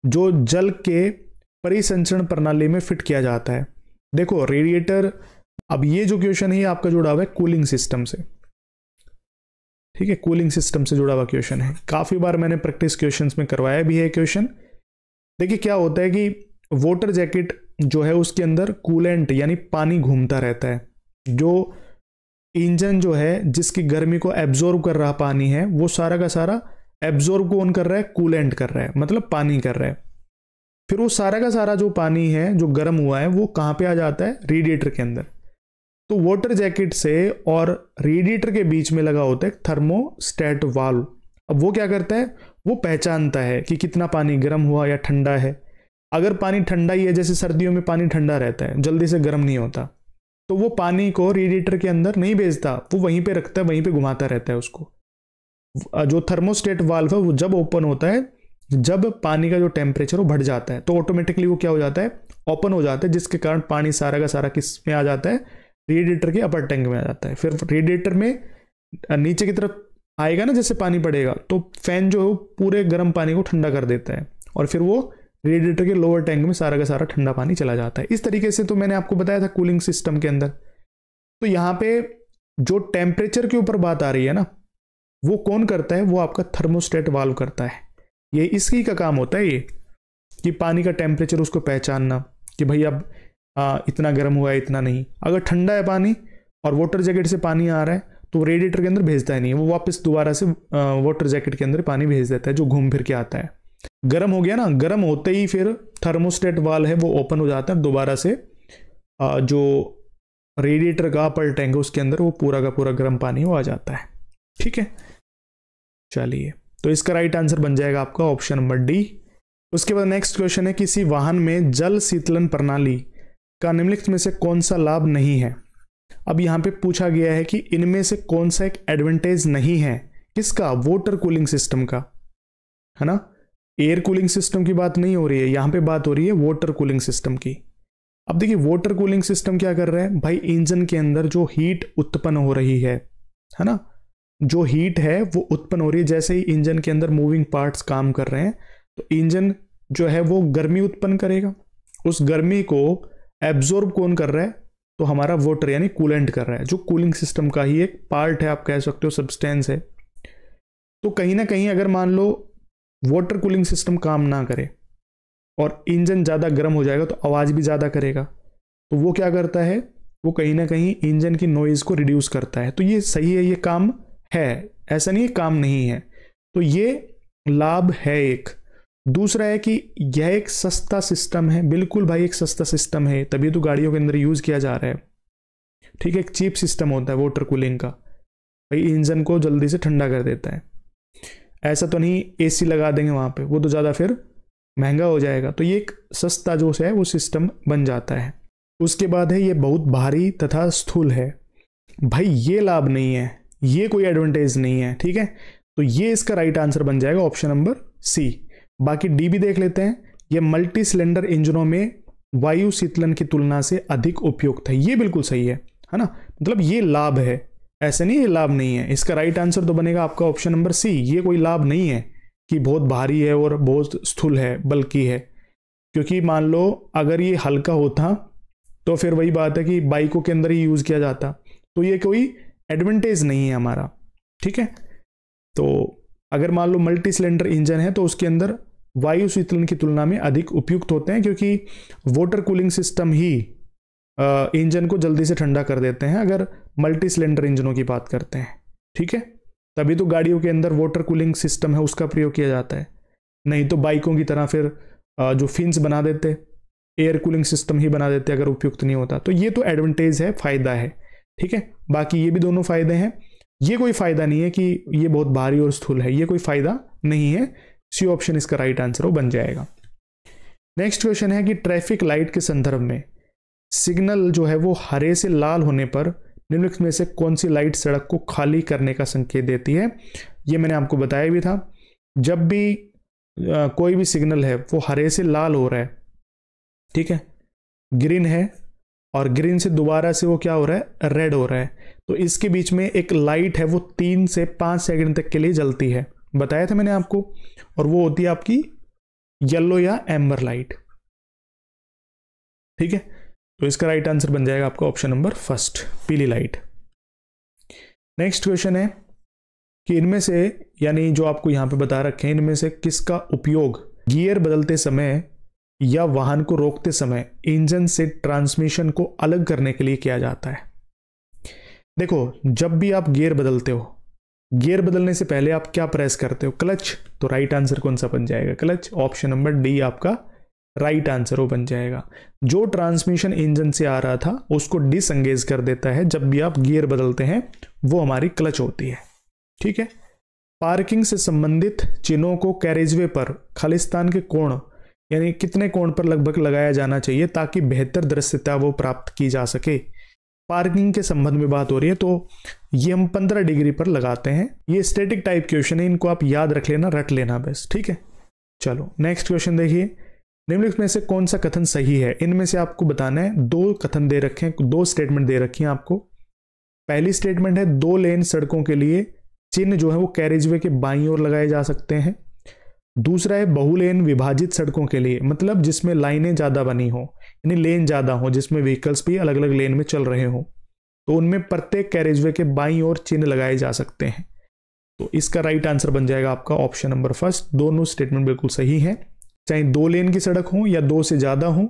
जो जल के परिसंचरण प्रणाली में फिट किया जाता है। देखो रेडिएटर, अब ये जो क्वेश्चन है ये आपका जुड़ा हुआ है कूलिंग सिस्टम से, ठीक है, कूलिंग सिस्टम से जुड़ा हुआ क्वेश्चन है। काफी बार मैंने प्रैक्टिस क्वेश्चंस में करवाया भी है क्वेश्चन। देखिए क्या होता है कि वाटर जैकेट जो है उसके अंदर कूलेंट यानी पानी घूमता रहता है। जो इंजन जो है जिसकी गर्मी को एब्जॉर्ब कर रहा पानी है, वो सारा का सारा एब्जॉर्ब कौन कर रहा है? कूलेंट कर रहा है, मतलब पानी कर रहा है। फिर वो सारा का सारा जो पानी है जो गर्म हुआ है वो कहाँ पे आ जाता है? रेडिएटर के अंदर। तो वाटर जैकेट से और रेडिएटर के बीच में लगा होता है थर्मोस्टेट वाल्व। अब वो क्या करता है? वो पहचानता है कि कितना पानी गर्म हुआ या ठंडा है। अगर पानी ठंडा ही है, जैसे सर्दियों में पानी ठंडा रहता है, जल्दी से गर्म नहीं होता, तो वो पानी को रेडिएटर के अंदर नहीं भेजता, वो वहीं पे रखता है, वहीं पे घुमाता रहता है उसको। जो थर्मोस्टेट वाल्व है वो जब ओपन होता है, जब पानी का जो टेम्परेचर वो बढ़ जाता है, तो ऑटोमेटिकली वो क्या हो जाता है? ओपन हो जाता है, जिसके कारण पानी सारा का सारा किस में आ जाता है? रेडिएटर के अपर टैंक में आ जाता है। फिर रेडिएटर में नीचे की तरफ आएगा ना, जैसे पानी पड़ेगा, तो फैन जो है पूरे गर्म पानी को ठंडा कर देता है और फिर वो रेडिएटर के लोअर टैंक में सारा का सारा ठंडा पानी चला जाता है। इस तरीके से तो मैंने आपको बताया था कूलिंग सिस्टम के अंदर। तो यहाँ पे जो टेम्परेचर के ऊपर बात आ रही है ना, वो कौन करता है? वो आपका थर्मोस्टेट वाल्व करता है। ये इसकी का काम होता है, ये कि पानी का टेम्परेचर उसको पहचानना कि भाई अब इतना गर्म हुआ है, इतना नहीं। अगर ठंडा है पानी और वाटर जैकेट से पानी आ रहा है तो रेडिएटर के अंदर भेजता ही नहीं, वो वापस दोबारा से वाटर जैकेट के अंदर पानी भेज देता है, जो घूम फिर के आता है। गर्म हो गया ना, गर्म होते ही फिर थर्मोस्टेट वाल्व है वो ओपन हो जाता है, दोबारा से जो रेडिएटर का अपर टैंक है उसके अंदर वो पूरा का पूरा गर्म पानी वो आ जाता है। ठीक है, चलिए, तो इसका राइट आंसर बन जाएगा आपका ऑप्शन नंबर डी। उसके बाद नेक्स्ट क्वेश्चन है, किसी वाहन में जल शीतलन प्रणाली का निम्नलिखित में से कौन सा लाभ नहीं है। अब यहां पे पूछा गया है कि इनमें से कौन सा एक एडवांटेज नहीं है, किसका? वाटर कूलिंग सिस्टम का, है ना। एयर कूलिंग सिस्टम की बात नहीं हो रही है, यहां पे बात हो रही है वाटर कूलिंग सिस्टम की। अब देखिए वाटर कूलिंग सिस्टम क्या कर रहा है भाई, इंजन के अंदर जो हीट उत्पन्न हो रही है ना, जो हीट है वो उत्पन्न हो रही है। जैसे ही इंजन के अंदर मूविंग पार्ट्स काम कर रहे हैं तो इंजन जो है वो गर्मी उत्पन्न करेगा। उस गर्मी को एब्जॉर्ब कौन कर रहा है? तो हमारा वाटर यानी कूलेंट कर रहा है, जो कूलिंग सिस्टम का ही एक पार्ट है, आप कह सकते हो सब्सटेंस है। तो कहीं ना कहीं अगर मान लो वाटर कूलिंग सिस्टम काम ना करे और इंजन ज़्यादा गर्म हो जाएगा तो आवाज़ भी ज़्यादा करेगा, तो वो क्या करता है? वो कहीं ना कहीं इंजन की नॉइज़ को रिड्यूस करता है। तो ये सही है, ये काम है, ऐसा नहीं है काम नहीं है। तो ये लाभ है एक। दूसरा है कि यह एक सस्ता सिस्टम है। बिल्कुल भाई, एक सस्ता सिस्टम है, तभी तो गाड़ियों के अंदर यूज किया जा रहा है। ठीक है, एक चीप सिस्टम होता है वाटर कूलिंग का, भाई इंजन को जल्दी से ठंडा कर देता है। ऐसा तो नहीं एसी लगा देंगे वहां पे, वो तो ज्यादा फिर महंगा हो जाएगा। तो ये एक सस्ता जो है वो सिस्टम बन जाता है। उसके बाद है ये बहुत भारी तथा स्थूल है। भाई ये लाभ नहीं है, ये कोई एडवांटेज नहीं है, ठीक है। तो ये इसका राइट आंसर बन जाएगा ऑप्शन नंबर सी। बाकी डी भी देख लेते हैं। ये मल्टी सिलेंडर इंजनों में वायु शीतलन की तुलना से अधिक उपयुक्त है, ये बिल्कुल सही है ना। मतलब ये लाभ है, ऐसे नहीं ये लाभ नहीं है। इसका राइट आंसर तो बनेगा आपका ऑप्शन नंबर सी। ये कोई लाभ नहीं है कि बहुत भारी है और बहुत स्थूल है, बल्कि है। क्योंकि मान लो अगर ये हल्का होता तो फिर वही बात है कि बाइकों के अंदर ही यूज किया जाता, तो ये कोई एडवांटेज नहीं है हमारा, ठीक है। तो अगर मान लो मल्टी सिलेंडर इंजन है तो उसके अंदर वायु शीतलन की तुलना में अधिक उपयुक्त होते हैं, क्योंकि वाटर कूलिंग सिस्टम ही इंजन को जल्दी से ठंडा कर देते हैं अगर मल्टी सिलेंडर इंजनों की बात करते हैं, ठीक है। तभी तो गाड़ियों के अंदर वाटर कूलिंग सिस्टम है उसका प्रयोग किया जाता है, नहीं तो बाइकों की तरह फिर जो फिन्स बना देते, एयर कूलिंग सिस्टम ही बना देते अगर उपयुक्त नहीं होता। तो ये तो एडवांटेज है, फायदा है, ठीक है। बाकी ये भी दोनों फायदे हैं। ये कोई फायदा नहीं है कि ये बहुत भारी और स्थूल है, ये कोई फायदा नहीं है। सी ऑप्शन इसका राइट आंसर वो बन जाएगा। नेक्स्ट क्वेश्चन है कि ट्रैफिक लाइट के संदर्भ में सिग्नल जो है वो हरे से लाल होने पर निम्नलिखित में से कौन सी लाइट सड़क को खाली करने का संकेत देती है। ये मैंने आपको बताया भी था। जब भी कोई भी सिग्नल है वो हरे से लाल हो रहा है, ठीक है, ग्रीन है और ग्रीन से दोबारा से वो क्या हो रहा है, रेड हो रहा है, तो इसके बीच में एक लाइट है वो 3 से 5 सेकंड तक के लिए जलती है, बताया था मैंने आपको। और वो होती है आपकी येलो या एम्बर लाइट, ठीक है। तो इसका राइट आंसर बन जाएगा आपका ऑप्शन नंबर फर्स्ट, पीली लाइट। नेक्स्ट क्वेश्चन है कि इनमें से, यानी जो आपको यहां पे बता रखे हैं, इनमें से किसका उपयोग गियर बदलते समय या वाहन को रोकते समय इंजन से ट्रांसमिशन को अलग करने के लिए किया जाता है। देखो, जब भी आप गियर बदलते हो, गियर बदलने से पहले आप क्या प्रेस करते हो, क्लच। तो राइट आंसर कौन सा बन जाएगा, क्लच। ऑप्शन नंबर डी आपका राइट आंसर वो बन जाएगा। जो ट्रांसमिशन इंजन से आ रहा था उसको डिसएंगेज कर देता है जब भी आप गियर बदलते हैं, वो हमारी क्लच होती है, ठीक है। पार्किंग से संबंधित चिन्हों को कैरेजवे पर खालिस्तान के कोण, यानी कितने कोण पर लगभग लगाया जाना चाहिए ताकि बेहतर दृश्यता वो प्राप्त की जा सके। पार्किंग के संबंध में बात हो रही है तो ये हम 15 डिग्री पर लगाते हैं। ये स्टैटिक टाइप क्वेश्चन है, इनको आप याद रख लेना, रट लेना बस, ठीक है। चलो नेक्स्ट क्वेश्चन देखिए। निम्नलिखित में से कौन सा कथन सही है। इनमें से आपको बताना है, 2 कथन दे रखे हैं, 2 स्टेटमेंट दे रखी हैं आपको। पहली स्टेटमेंट है 2 लेन सड़कों के लिए चिन्ह जो है वो कैरेजवे के बाईं ओर लगाए जा सकते हैं। दूसरा है बहुलेन विभाजित सड़कों के लिए, मतलब जिसमें लाइनें ज्यादा बनी हो, यानी लेन ज्यादा हो, जिसमें व्हीकल्स भी अलग अलग लेन में चल रहे हो, तो उनमें प्रत्येक कैरेजवे के बाईं ओर चिन्ह लगाए जा सकते हैं। तो इसका राइट आंसर बन जाएगा आपका ऑप्शन नंबर फर्स्ट। दोनों स्टेटमेंट बिल्कुल सही है। चाहे 2 लेन की सड़क हो या 2 से ज्यादा हो,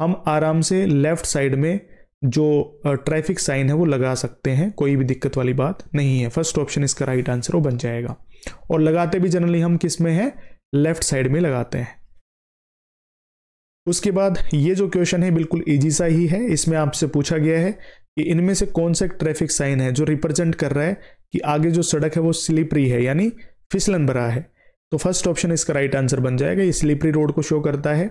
हम आराम से लेफ्ट साइड में जो ट्रैफिक साइन है वो लगा सकते हैं, कोई भी दिक्कत वाली बात नहीं है। फर्स्ट ऑप्शन इसका राइट आंसर वो बन जाएगा। और लगाते भी जनरली हम किस में है, लेफ्ट साइड में लगाते हैं। उसके बाद ये जो क्वेश्चन है बिल्कुल इजी सा ही है। इसमें आपसे पूछा गया है कि इनमें से कौन सा ट्रैफिक साइन है जो रिप्रेजेंट कर रहा है कि आगे जो सड़क है वो स्लिपरी है, यानी फिसलन भरा है। तो फर्स्ट ऑप्शन इसका राइट आंसर बन जाएगा। ये स्लिपरी रोड को शो करता है।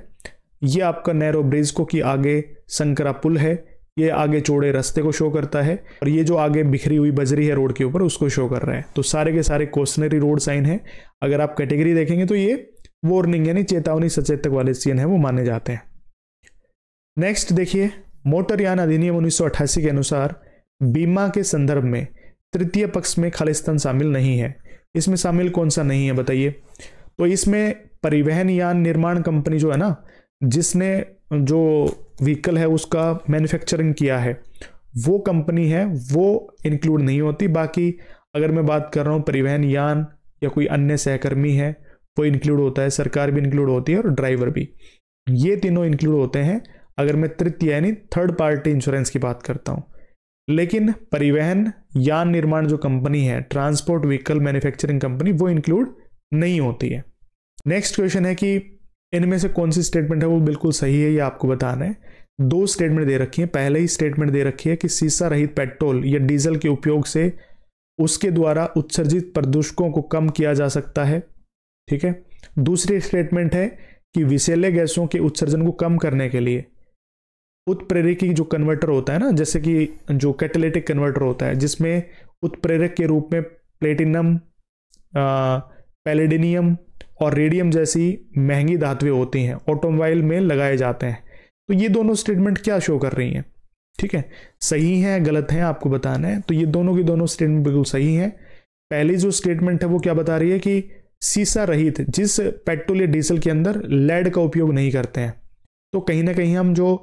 ये आपका नैरो ब्रिज को, कि आगे संकरा पुल है, ये आगे चौड़े रास्ते को शो करता है। और ये जो आगे बिखरी हुई बजरी है रोड के ऊपर, उसको शो कर रहा है। तो सारे के सारे क्वेश्चनरी रोड साइन है। अगर आप कैटेगरी देखेंगे तो ये वार्निंग यानी चेतावनी सचेतक वाले साइन है वो माने जाते हैं। नेक्स्ट देखिए, मोटरयान अधिनियम 1988 के अनुसार बीमा के संदर्भ में तृतीय पक्ष में खालिस्तान शामिल नहीं है। इसमें शामिल कौन सा नहीं है बताइए। तो इसमें परिवहन यान निर्माण कंपनी जो है ना, जिसने जो व्हीकल है उसका मैन्युफैक्चरिंग किया है, वो कंपनी है, वो इंक्लूड नहीं होती। बाकी अगर मैं बात कर रहा हूँ परिवहन यान या कोई अन्य सहकर्मी है, वो इंक्लूड होता है, सरकार भी इंक्लूड होती है और ड्राइवर भी, ये तीनों इंक्लूड होते हैं अगर मैं तृतीय यानी थर्ड पार्टी इंश्योरेंस की बात करता हूँ। लेकिन परिवहन यान निर्माण जो कंपनी है, ट्रांसपोर्ट व्हीकल मैन्युफैक्चरिंग कंपनी, वो इंक्लूड नहीं होती है। नेक्स्ट क्वेश्चन है कि इनमें से कौन सी स्टेटमेंट है वो बिल्कुल सही है, ये आपको बताना है। 2 स्टेटमेंट दे रखी है। पहले ही स्टेटमेंट दे रखी है कि सीसा रहित पेट्रोल या डीजल के उपयोग से उसके द्वारा उत्सर्जित प्रदूषकों को कम किया जा सकता है, ठीक है। दूसरी स्टेटमेंट है कि विषैले गैसों के उत्सर्जन को कम करने के लिए उत्प्रेरकी जो कन्वर्टर होता है ना, जैसे कि जो कैटालिटिक कन्वर्टर होता है जिसमें उत्प्रेरक के रूप में प्लेटिनम, पैलेडिनियम और रेडियम जैसी महंगी धातुएं होती हैं, ऑटोमोबाइल में लगाए जाते हैं। तो ये दोनों स्टेटमेंट क्या शो कर रही हैं? ठीक है, सही है गलत है आपको बताना है। तो ये दोनों की दोनों स्टेटमेंट बिल्कुल सही है। पहली जो स्टेटमेंट है वो क्या बता रही है कि सीसा रहित जिस पेट्रोल या डीजल के अंदर लेड का उपयोग नहीं करते हैं, तो कहीं ना कहीं हम जो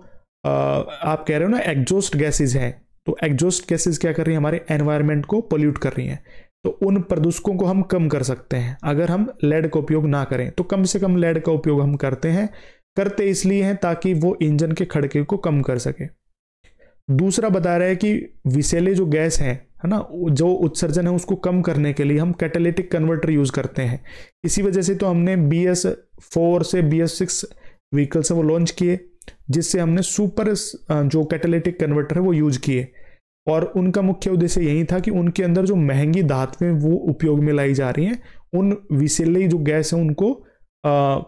आप कह रहे हो ना एग्जॉस्ट गैसेज हैं, तो एग्जॉस्ट गैसेज क्या कर रही है, हमारे एनवायरनमेंट को पोल्यूट कर रही हैं। तो उन प्रदूषकों को हम कम कर सकते हैं अगर हम लेड का उपयोग ना करें। तो कम से कम लेड का उपयोग हम करते हैं, करते इसलिए हैं ताकि वो इंजन के खड़के को कम कर सके। दूसरा बता रहा है कि विषैले जो गैस है ना, जो उत्सर्जन है उसको कम करने के लिए हम कैटालिटिक कन्वर्टर यूज करते हैं। इसी वजह से तो हमने BS4 से BS6 व्हीकल्स है वो लॉन्च किए, जिससे हमने सुपर जो कैटालिटिक कन्वर्टर है वो यूज किए। और उनका मुख्य उद्देश्य यही था कि उनके अंदर जो महंगी धातुएं वो उपयोग में लाई जा रही हैं, उन विषैले जो गैस है उनको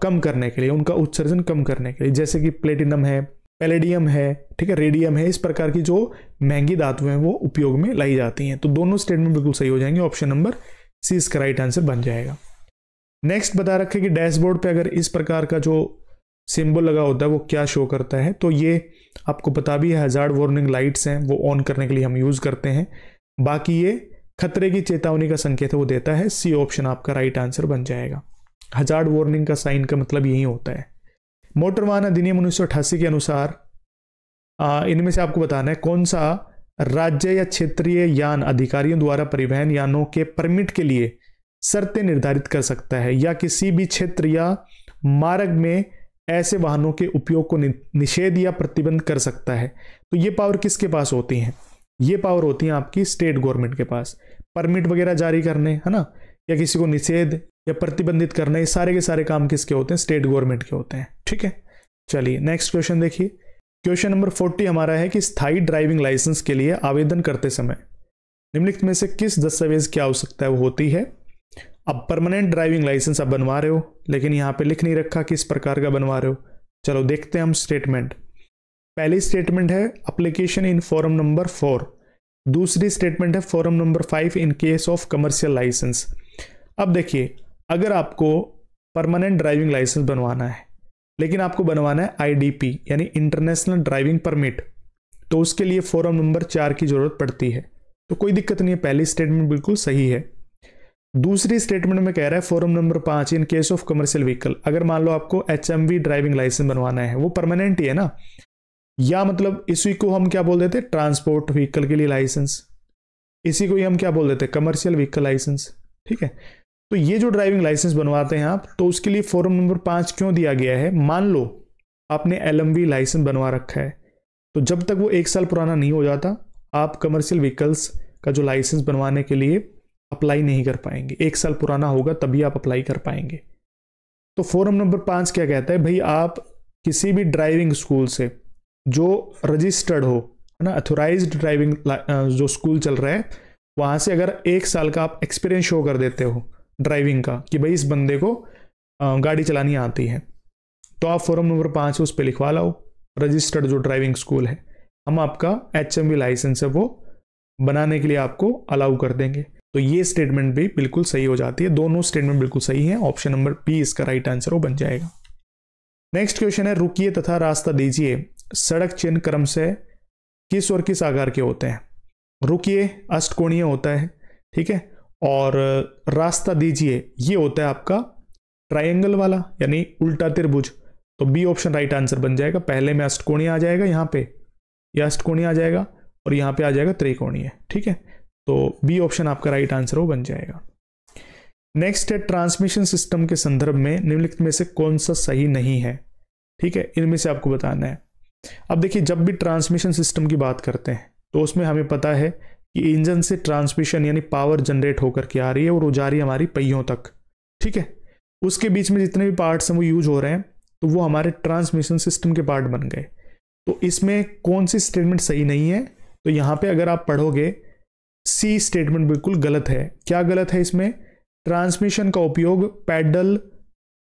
कम करने के लिए, उनका उत्सर्जन कम करने के लिए, जैसे कि प्लेटिनम है, पैलेडियम है, ठीक है, रेडियम है, इस प्रकार की जो महंगी धातुएं हैं वो उपयोग में लाई जाती हैं। तो दोनों स्टेटमेंट बिल्कुल सही हो जाएंगे, ऑप्शन नंबर सी इसका राइट आंसर बन जाएगा। नेक्स्ट बता रखे कि डैशबोर्ड पे अगर इस प्रकार का जो सिंबल लगा होता है वो क्या शो करता है, तो ये आपको पता भी है हजार्ड वार्निंग लाइट्स हैं, वो ऑन करने के लिए हम यूज करते हैं। बाकी ये खतरे की चेतावनी का संकेत है वो देता है। सी ऑप्शन आपका राइट आंसर बन जाएगा। हजार्ड वार्निंग का साइन का मतलब यही होता है। मोटर वाहन अधिनियम 1988 के अनुसार इनमें से आपको बताना है कौन सा राज्य या क्षेत्रीय यान अधिकारियों द्वारा परिवहन यानों के परमिट के लिए शर्तें निर्धारित कर सकता है या किसी भी क्षेत्र या मार्ग में ऐसे वाहनों के उपयोग को निषेध या प्रतिबंध कर सकता है। तो ये पावर किसके पास होती है? ये पावर होती है आपकी स्टेट गवर्नमेंट के पास। परमिट वगैरह जारी करने, है ना, या किसी को निषेध या प्रतिबंधित करना, ये सारे के सारे काम किसके होते हैं? स्टेट गवर्नमेंट के होते हैं। ठीक है, चलिए नेक्स्ट क्वेश्चन देखिए। क्वेश्चन नंबर 40 हमारा है कि स्थायी ड्राइविंग लाइसेंस के लिए आवेदन करते समय निम्नलिखित में से किस दस्तावेज की आवश्यकता है वो होती है? अब परमानेंट ड्राइविंग लाइसेंस आप बनवा रहे हो, लेकिन यहां पे लिख नहीं रखा किस प्रकार का बनवा रहे हो। चलो देखते हैं हम स्टेटमेंट। पहली स्टेटमेंट है एप्लीकेशन इन फॉर्म नंबर 4, दूसरी स्टेटमेंट है form number 5 in case of commercial licence. अब देखिए, अगर आपको परमानेंट ड्राइविंग लाइसेंस बनवाना है, लेकिन आपको बनवाना है IDP यानी इंटरनेशनल ड्राइविंग परमिट, तो उसके लिए फॉर्म नंबर 4 की जरूरत पड़ती है। तो कोई दिक्कत नहीं है, पहली स्टेटमेंट बिल्कुल सही है। दूसरी स्टेटमेंट में कह रहा है form number 5 in case of commercial vehicle, अगर मान लो आपको HMV ड्राइविंग लाइसेंस बनवाना है, वो परमानेंट ही है ना, या मतलब इसी को हम क्या बोल देते हैं? ट्रांसपोर्ट व्हीकल के लिए लाइसेंस, इसी को ही हम क्या बोल देते हैं? Commercial vehicle licence. ठीक है, तो ये जो ड्राइविंग लाइसेंस बनवाते हैं आप, तो उसके लिए फॉर्म नंबर 5 क्यों दिया गया है? मान लो आपने LMV लाइसेंस बनवा रखा है, तो जब तक वो 1 साल पुराना नहीं हो जाता, आप कमर्शियल व्हीकल्स का जो लाइसेंस बनवाने के लिए अप्लाई नहीं कर पाएंगे। 1 साल पुराना होगा तभी आप अप्लाई कर पाएंगे। तो फॉर्म नंबर 5 क्या कहता है? भाई आप किसी भी ड्राइविंग स्कूल से जो रजिस्टर्ड हो, है ना, अथोराइज्ड ड्राइविंग जो स्कूल चल रहा है, वहां से अगर 1 साल का आप एक्सपीरियंस शो कर देते हो ड्राइविंग का कि भाई इस बंदे को गाड़ी चलानी आती है, तो आप फॉर्म नंबर 5 उस पर लिखवा लाओ, रजिस्टर्ड जो ड्राइविंग स्कूल है, हम आपका HMV लाइसेंस है वो बनाने के लिए आपको अलाउ कर देंगे। तो ये स्टेटमेंट भी बिल्कुल सही हो जाती है। दोनों स्टेटमेंट बिल्कुल सही है, ऑप्शन नंबर बी इसका राइट आंसर वो बन जाएगा। नेक्स्ट क्वेश्चन है रुकिए तथा रास्ता दीजिए सड़क चिन्ह क्रम से किस और किस आकार के होते हैं? रुकिए अष्टकोणीय होता है, ठीक है, और रास्ता दीजिए ये होता है आपका ट्रायंगल वाला यानी उल्टा त्रिभुज। तो बी ऑप्शन राइट आंसर बन जाएगा। पहले में अष्टकोणीय आ जाएगा, यहाँ पे यह अष्टकोणीय आ जाएगा और यहाँ पे आ जाएगा त्रिकोणीय। ठीक है, तो बी ऑप्शन आपका राइट आंसर वो बन जाएगा। नेक्स्ट है ट्रांसमिशन सिस्टम के संदर्भ में निम्नलिखित में से कौन सा सही नहीं है? ठीक है, इनमें से आपको बताना है। अब देखिए, जब भी ट्रांसमिशन सिस्टम की बात करते हैं तो उसमें हमें पता है कि इंजन से ट्रांसमिशन यानी पावर जनरेट होकर के आ रही है और वो जा रही है हमारी पहियों तक। ठीक है, उसके बीच में जितने भी पार्ट्स हैं वो यूज हो रहे हैं, तो वो हमारे ट्रांसमिशन सिस्टम के पार्ट बन गए। तो इसमें कौन सी स्टेटमेंट सही नहीं है? तो यहाँ पे अगर आप पढ़ोगे, सी स्टेटमेंट बिल्कुल गलत है। क्या गलत है इसमें? ट्रांसमिशन का उपयोग पैडल,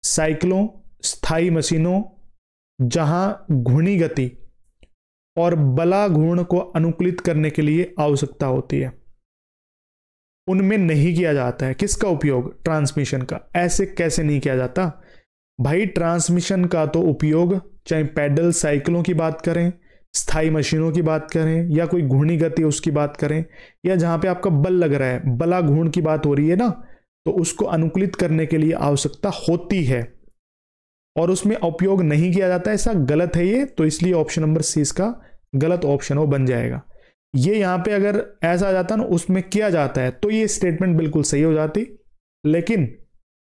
साइकिलों, स्थायी मशीनों, जहां घूर्णी गति और बला घूर्ण को अनुकूलित करने के लिए आवश्यकता होती है, उनमें नहीं किया जाता है। किसका उपयोग? ट्रांसमिशन का। ऐसे कैसे नहीं किया जाता भाई? ट्रांसमिशन का तो उपयोग चाहे पैडल साइकिलों की बात करें, स्थायी मशीनों की बात करें, या कोई घूर्णी गति उसकी बात करें, या जहां पे आपका बल लग रहा है, बला घूर्ण की बात हो रही है ना, तो उसको अनुकूलित करने के लिए आवश्यकता होती है और उसमें उपयोग नहीं किया जाता है, ऐसा गलत है ये। तो इसलिए ऑप्शन नंबर सी इसका गलत ऑप्शन वो बन जाएगा। ये यहां पे अगर ऐसा आ जाता ना उसमें किया जाता है तो ये स्टेटमेंट बिल्कुल सही हो जाती, लेकिन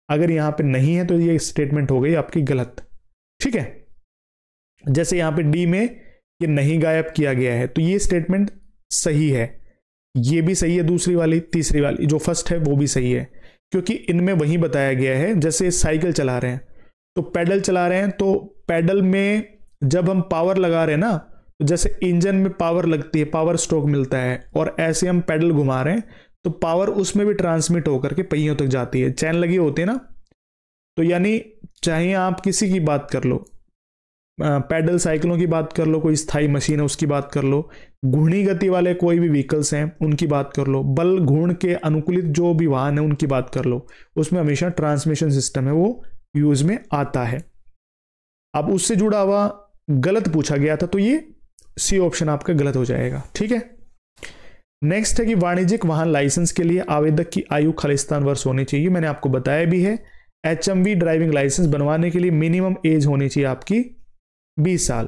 अगर यहां पे नहीं है तो ये स्टेटमेंट हो गई आपकी गलत। ठीक है, जैसे यहां पे डी में ये नहीं गायब किया गया है तो ये स्टेटमेंट सही है, ये भी सही है, दूसरी वाली, तीसरी वाली जो फर्स्ट है वो भी सही है, क्योंकि इनमें वही बताया गया है। जैसे साइकिल चला रहे हैं तो पैडल चला रहे हैं, तो पैडल में जब हम पावर लगा रहे हैं ना, तो जैसे इंजन में पावर लगती है, पावर स्ट्रोक मिलता है, और ऐसे हम पैडल घुमा रहे हैं तो पावर उसमें भी ट्रांसमिट होकर के पहियों तक जाती है, चैन लगी होती है ना। तो यानी चाहे आप किसी की बात कर लो, पैडल साइकिलों की बात कर लो, कोई स्थायी मशीन है उसकी बात कर लो, घूर्णी गति वाले कोई भी व्हीकल्स हैं उनकी बात कर लो, बल घूर्ण के अनुकूलित जो भी वाहन है उनकी बात कर लो, उसमें हमेशा ट्रांसमिशन सिस्टम है वो यूज में आता है। अब उससे जुड़ा हुआ गलत पूछा गया था तो ये सी ऑप्शन आपका गलत हो जाएगा। ठीक है, नेक्स्ट है कि वाणिज्यिक वाहन लाइसेंस के लिए आवेदक की आयु खालिस्तान वर्ष होनी चाहिए। मैंने आपको बताया भी है, HMV ड्राइविंग लाइसेंस बनवाने के लिए मिनिमम एज होनी चाहिए आपकी 20 साल।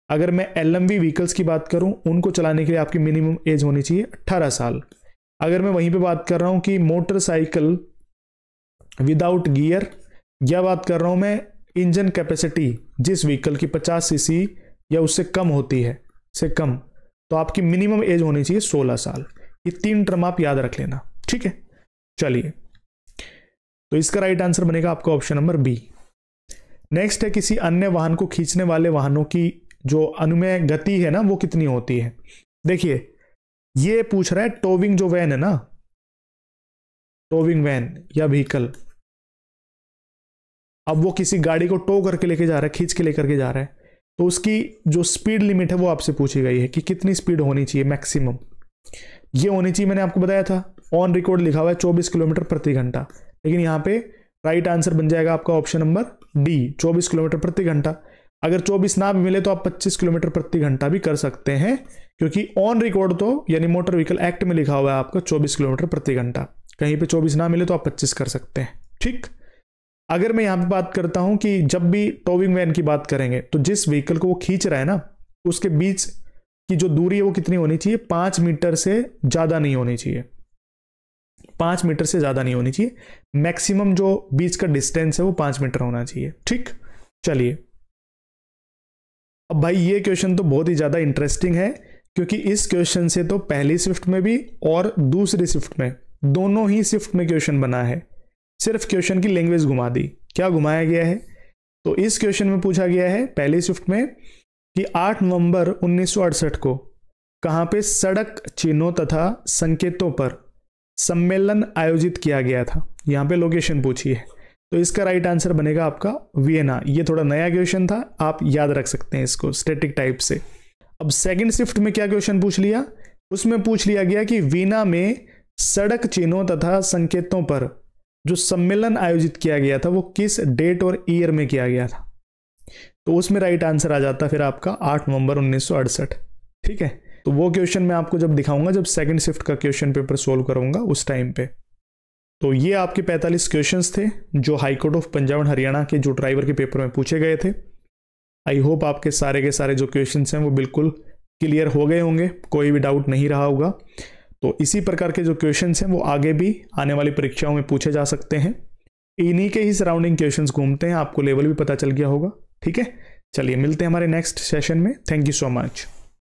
अगर मैं LMV व्हीकल्स की बात करूं, उनको चलाने के लिए आपकी मिनिमम एज होनी चाहिए 18 साल। अगर मैं वहीं पे बात कर रहा हूं कि मोटरसाइकिल विदाउट गियर, या बात कर रहा हूं मैं इंजन कैपेसिटी जिस व्हीकल की 50 सीसी या उससे कम होती है, से कम, तो आपकी मिनिमम एज होनी चाहिए 16 साल। ये 3 टर्म आप याद रख लेना। ठीक है, चलिए, तो इसका राइट आंसर बनेगा आपका ऑप्शन नंबर बी। नेक्स्ट है किसी अन्य वाहन को खींचने वाले वाहनों की जो अनुमेय गति है ना वो कितनी होती है। देखिए ये पूछ रहा है टोविंग जो वैन है ना, टोविंग वैन या व्हीकल, अब वो किसी गाड़ी को टो करके लेके जा रहा है, खींच के लेकर के जा रहा है, तो उसकी जो स्पीड लिमिट है वो आपसे पूछी गई है कि कितनी स्पीड होनी चाहिए मैक्सिमम। ये होनी चाहिए, मैंने आपको बताया था, ऑन रिकॉर्ड लिखा हुआ है 24 किलोमीटर प्रति घंटा, लेकिन यहाँ पे राइट आंसर बन जाएगा आपका ऑप्शन नंबर डी, 24 किलोमीटर प्रति घंटा। अगर 24 ना भी मिले तो आप 25 किलोमीटर प्रति घंटा भी कर सकते हैं, क्योंकि ऑन रिकॉर्ड तो यानी मोटर व्हीकल एक्ट में लिखा हुआ है आपका 24 किलोमीटर प्रति घंटा, कहीं पे 24 ना मिले तो आप 25 कर सकते हैं। ठीक, अगर मैं यहां पे बात करता हूं कि जब भी टोविंग वैन की बात करेंगे तो जिस व्हीकल को वो खींच रहा है ना उसके बीच की जो दूरी है वो कितनी होनी चाहिए, 5 मीटर से ज्यादा नहीं होनी चाहिए, 5 मीटर से ज्यादा नहीं होनी चाहिए, मैक्सिमम जो बीच का डिस्टेंस है वो 5 मीटर होना चाहिए। ठीक, चलिए, अब भाई ये क्वेश्चन तो बहुत ही ज्यादा इंटरेस्टिंग है, क्योंकि इस क्वेश्चन से तो पहली शिफ्ट में भी और दूसरी शिफ्ट में, दोनों ही शिफ्ट में क्वेश्चन बना है। सिर्फ क्वेश्चन की लैंग्वेज घुमा दी। क्या घुमाया गया है? तो इस क्वेश्चन में पूछा गया है पहली शिफ्ट में कि 8 नवंबर 1968 को कहां पे सड़क चिन्हों तथा संकेतों पर सम्मेलन आयोजित किया गया था, यहां पे लोकेशन पूछी है। तो इसका राइट आंसर बनेगा आपका वियना। ये थोड़ा नया क्वेश्चन था, आप याद रख सकते हैं इसको स्टैटिक टाइप से। अब सेकंड शिफ्ट में क्या क्वेश्चन पूछ लिया, उसमें पूछ लिया गया कि वीना में सड़क चिन्हों तथा संकेतों पर जो सम्मेलन आयोजित किया गया था वो किस डेट और ईयर में किया गया था। तो उसमें राइट आंसर आ जाता फिर आपका 8 नवंबर 1968। ठीक है, तो वो क्वेश्चन मैं आपको जब दिखाऊंगा, जब सेकंड शिफ्ट का क्वेश्चन पेपर सोल्व करूंगा उस टाइम पे। तो ये आपके 45 क्वेश्चंस थे जो high court of Punjab and Haryana के जो ड्राइवर के पेपर में पूछे गए थे। आई होप आपके सारे के सारे जो क्वेश्चंस हैं वो बिल्कुल क्लियर हो गए होंगे, कोई भी डाउट नहीं रहा होगा। तो इसी प्रकार के जो क्वेश्चंस हैं वो आगे भी आने वाली परीक्षाओं में पूछे जा सकते हैं। इन्हीं के ही सराउंडिंग क्वेश्चंस घूमते हैं, आपको लेवल भी पता चल गया होगा। ठीक है, चलिए मिलते हैं हमारे नेक्स्ट सेशन में। Thank you so much.